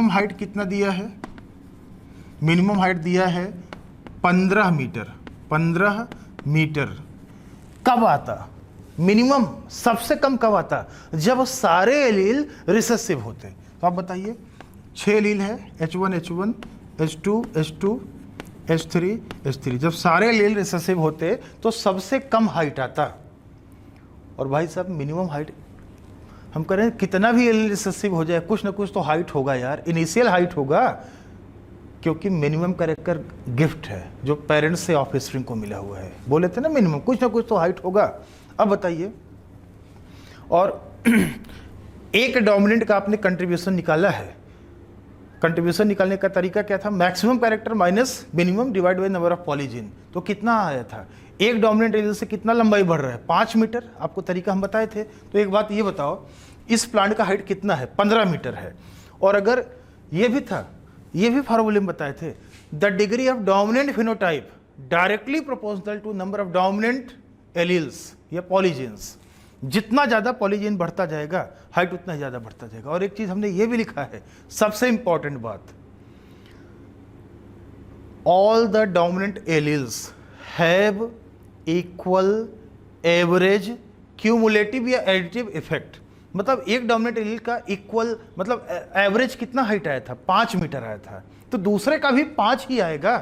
हाइट कितना दिया है, मिनिमम हाइट दिया है 15 मीटर, 15 मीटर। कब आता मिनिमम, सबसे कम कब आता, जब सारे एलील रिसेसिव होते। तो आप बताइए 6 एलील है, H1 H1 H2 H2 H3 H3, जब सारे एलील रिसेसिव होते तो सबसे कम हाइट आता। और भाई साहब मिनिमम हाइट हम करें, कितना भी एलील रिसेसिव हो जाए कुछ ना कुछ तो हाइट होगा यार, इनिशियल हाइट होगा, क्योंकि मिनिमम कैरेक्टर गिफ्ट है जो पेरेंट्स से ऑफस्प्रिंग को मिला हुआ है। बोले थे ना मिनिमम, कुछ ना कुछ तो हाइट होगा। अब बताइए, और एक डोमिनेंट का आपने कंट्रीब्यूशन निकाला है, कंट्रीब्यूशन निकालने का तरीका क्या था, maximum character minus minimum divide by number of polygene. तो कितना आया था, एक डोमिनेंट एलील से कितना लंबाई बढ़ रहा है, 5 मीटर, आपको तरीका हम बताए थे। तो एक बात ये बताओ, इस प्लांट का हाइट कितना है, 15 मीटर है। और अगर ये भी था, ये भी फार्मूले में बताए थे, the degree of dominant phenotype directly proportional to number of dominant alleles या पॉलीजीन्स। जितना ज़्यादा पॉलीजीन बढ़ता जाएगा हाइट उतना ज़्यादा बढ़ता जाएगा। और एक चीज़ हमने ये भी लिखा है, सबसे इंपॉर्टेंट बात, all the dominant alleles have equal average cumulative या एडिटिव इफेक्ट। मतलब एक डोमिनेंट एलील का इक्वल, मतलब एवरेज कितना हाइट आया था, 5 मीटर आया था, तो दूसरे का भी 5 ही आएगा,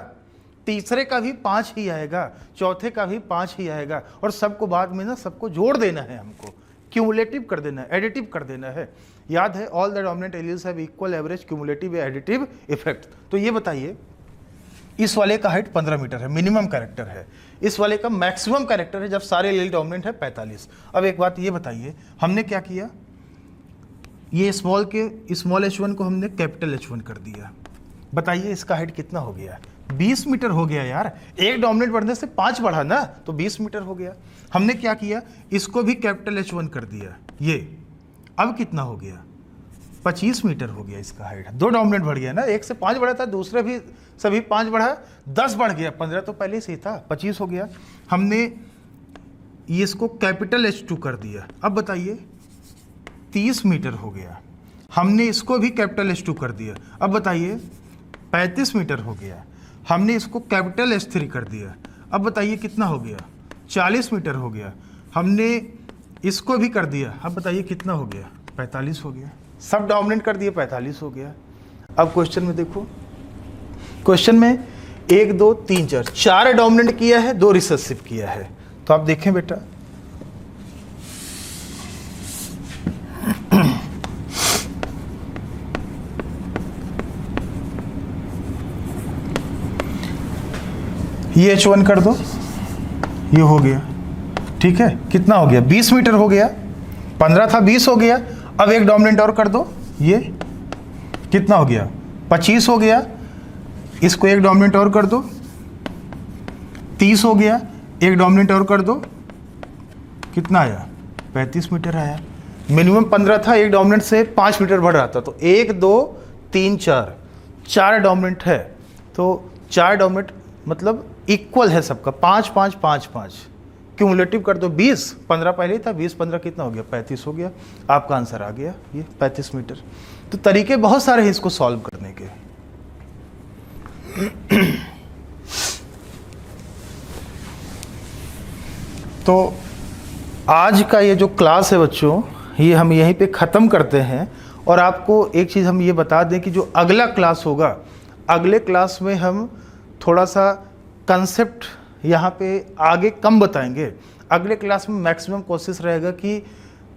तीसरे का भी 5 ही आएगा, चौथे का भी 5 ही आएगा। और सबको बाद में ना सबको जोड़ देना है, हमको क्यूमुलेटिव कर देना है, एडिटिव कर देना है। याद है, all the dominant alleles have equal average cumulative या एडिटिव इफेक्ट। तो ये बताइए, इस वाले का हाइट 15 मीटर है, मिनिमम कैरेक्टर है, इस वाले का मैक्सिमम कैरेक्टर है जब सारे एलील डोमिनेंट है 45। अब एक बात ये बताइए, हमने क्या किया, ये स्मॉल h1 को हमने कैपिटल H1 कर दिया। बताइए इसका हाइट कितना हो गया, 20 मीटर हो गया यार। एक डोमिनेंट बढ़ने से 5 बढ़ा ना, तो 20 मीटर हो गया। हमने क्या किया, इसको भी कैपिटल H1 कर दिया, ये अब कितना हो गया, 25 मीटर हो गया इसका हाइट। 2 डोमिनेंट बढ़ गया ना, एक से 5 बढ़ा था, दूसरे भी सभी 5 बढ़ा, 10 बढ़ गया, 15 तो पहले से ही था, 25 हो गया। हमने इसको कैपिटल H2 कर दिया, अब बताइए 30 मीटर हो गया। हमने इसको भी कैपिटल H2 कर दिया, अब बताइए 35 मीटर हो गया। हमने इसको कैपिटल H3 कर दिया, अब बताइए कितना हो गया, 40 मीटर हो गया। हमने इसको भी कर दिया, अब बताइए कितना हो गया, 45 हो गया। सब डोमिनेंट कर दिए, 45 हो गया। अब क्वेश्चन में देखो, क्वेश्चन में 1 2 3 4 डोमिनेंट किया है, 2 रिसेसिव किया है। तो आप देखें बेटा, ये H1 कर दो, ये हो गया, ठीक है, कितना हो गया, 20 मीटर हो गया, 15 था 20 हो गया। अब एक डोमिनेंट और कर दो, ये कितना हो गया, 25 हो गया। इसको एक डोमिनेंट और कर दो, 30 हो गया। एक डोमिनेंट और कर दो, कितना आया, 35 मीटर आया। मिनिमम 15 था, एक डोमिनेंट से 5 मीटर बढ़ रहा था, तो 1 2 3 4 डोमिनेंट है, तो 4 डोमिनेंट मतलब इक्वल है सबका, 5 5 5 5। क्यूमुलेटिव कर दो, 20, 15 पहले ही था, 20 15 कितना हो गया, 35 हो गया। आपका आंसर आ गया, ये 35 मीटर। तो तरीके बहुत सारे हैं इसको सॉल्व करने के। तो आज का ये जो क्लास है बच्चों, ये हम यहीं पे ख़त्म करते हैं। और आपको एक चीज़ हम ये बता दें कि जो अगला क्लास होगा, अगले क्लास में हम थोड़ा सा कंसेप्ट यहाँ पे आगे कम बताएंगे। अगले क्लास में मैक्सिमम कोशिश रहेगा कि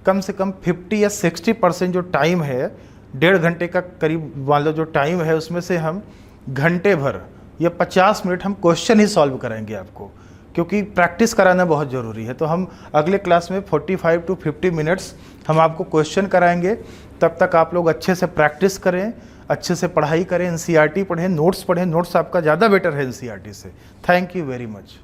कम से कम 50 या 60% जो टाइम है, 1.5 घंटे का करीब वाला जो टाइम है, उसमें से हम घंटे भर या 50 मिनट हम क्वेश्चन ही सॉल्व कराएंगे आपको, क्योंकि प्रैक्टिस कराना बहुत ज़रूरी है। तो हम अगले क्लास में 45 टू 50 मिनट्स हम आपको क्वेश्चन कराएंगे। तब तक आप लोग अच्छे से प्रैक्टिस करें, अच्छे से पढ़ाई करें, एनसीईआरटी पढ़ें, नोट्स पढ़ें। नोट्स आपका ज़्यादा बेटर है एनसीईआरटी से। Thank you very much.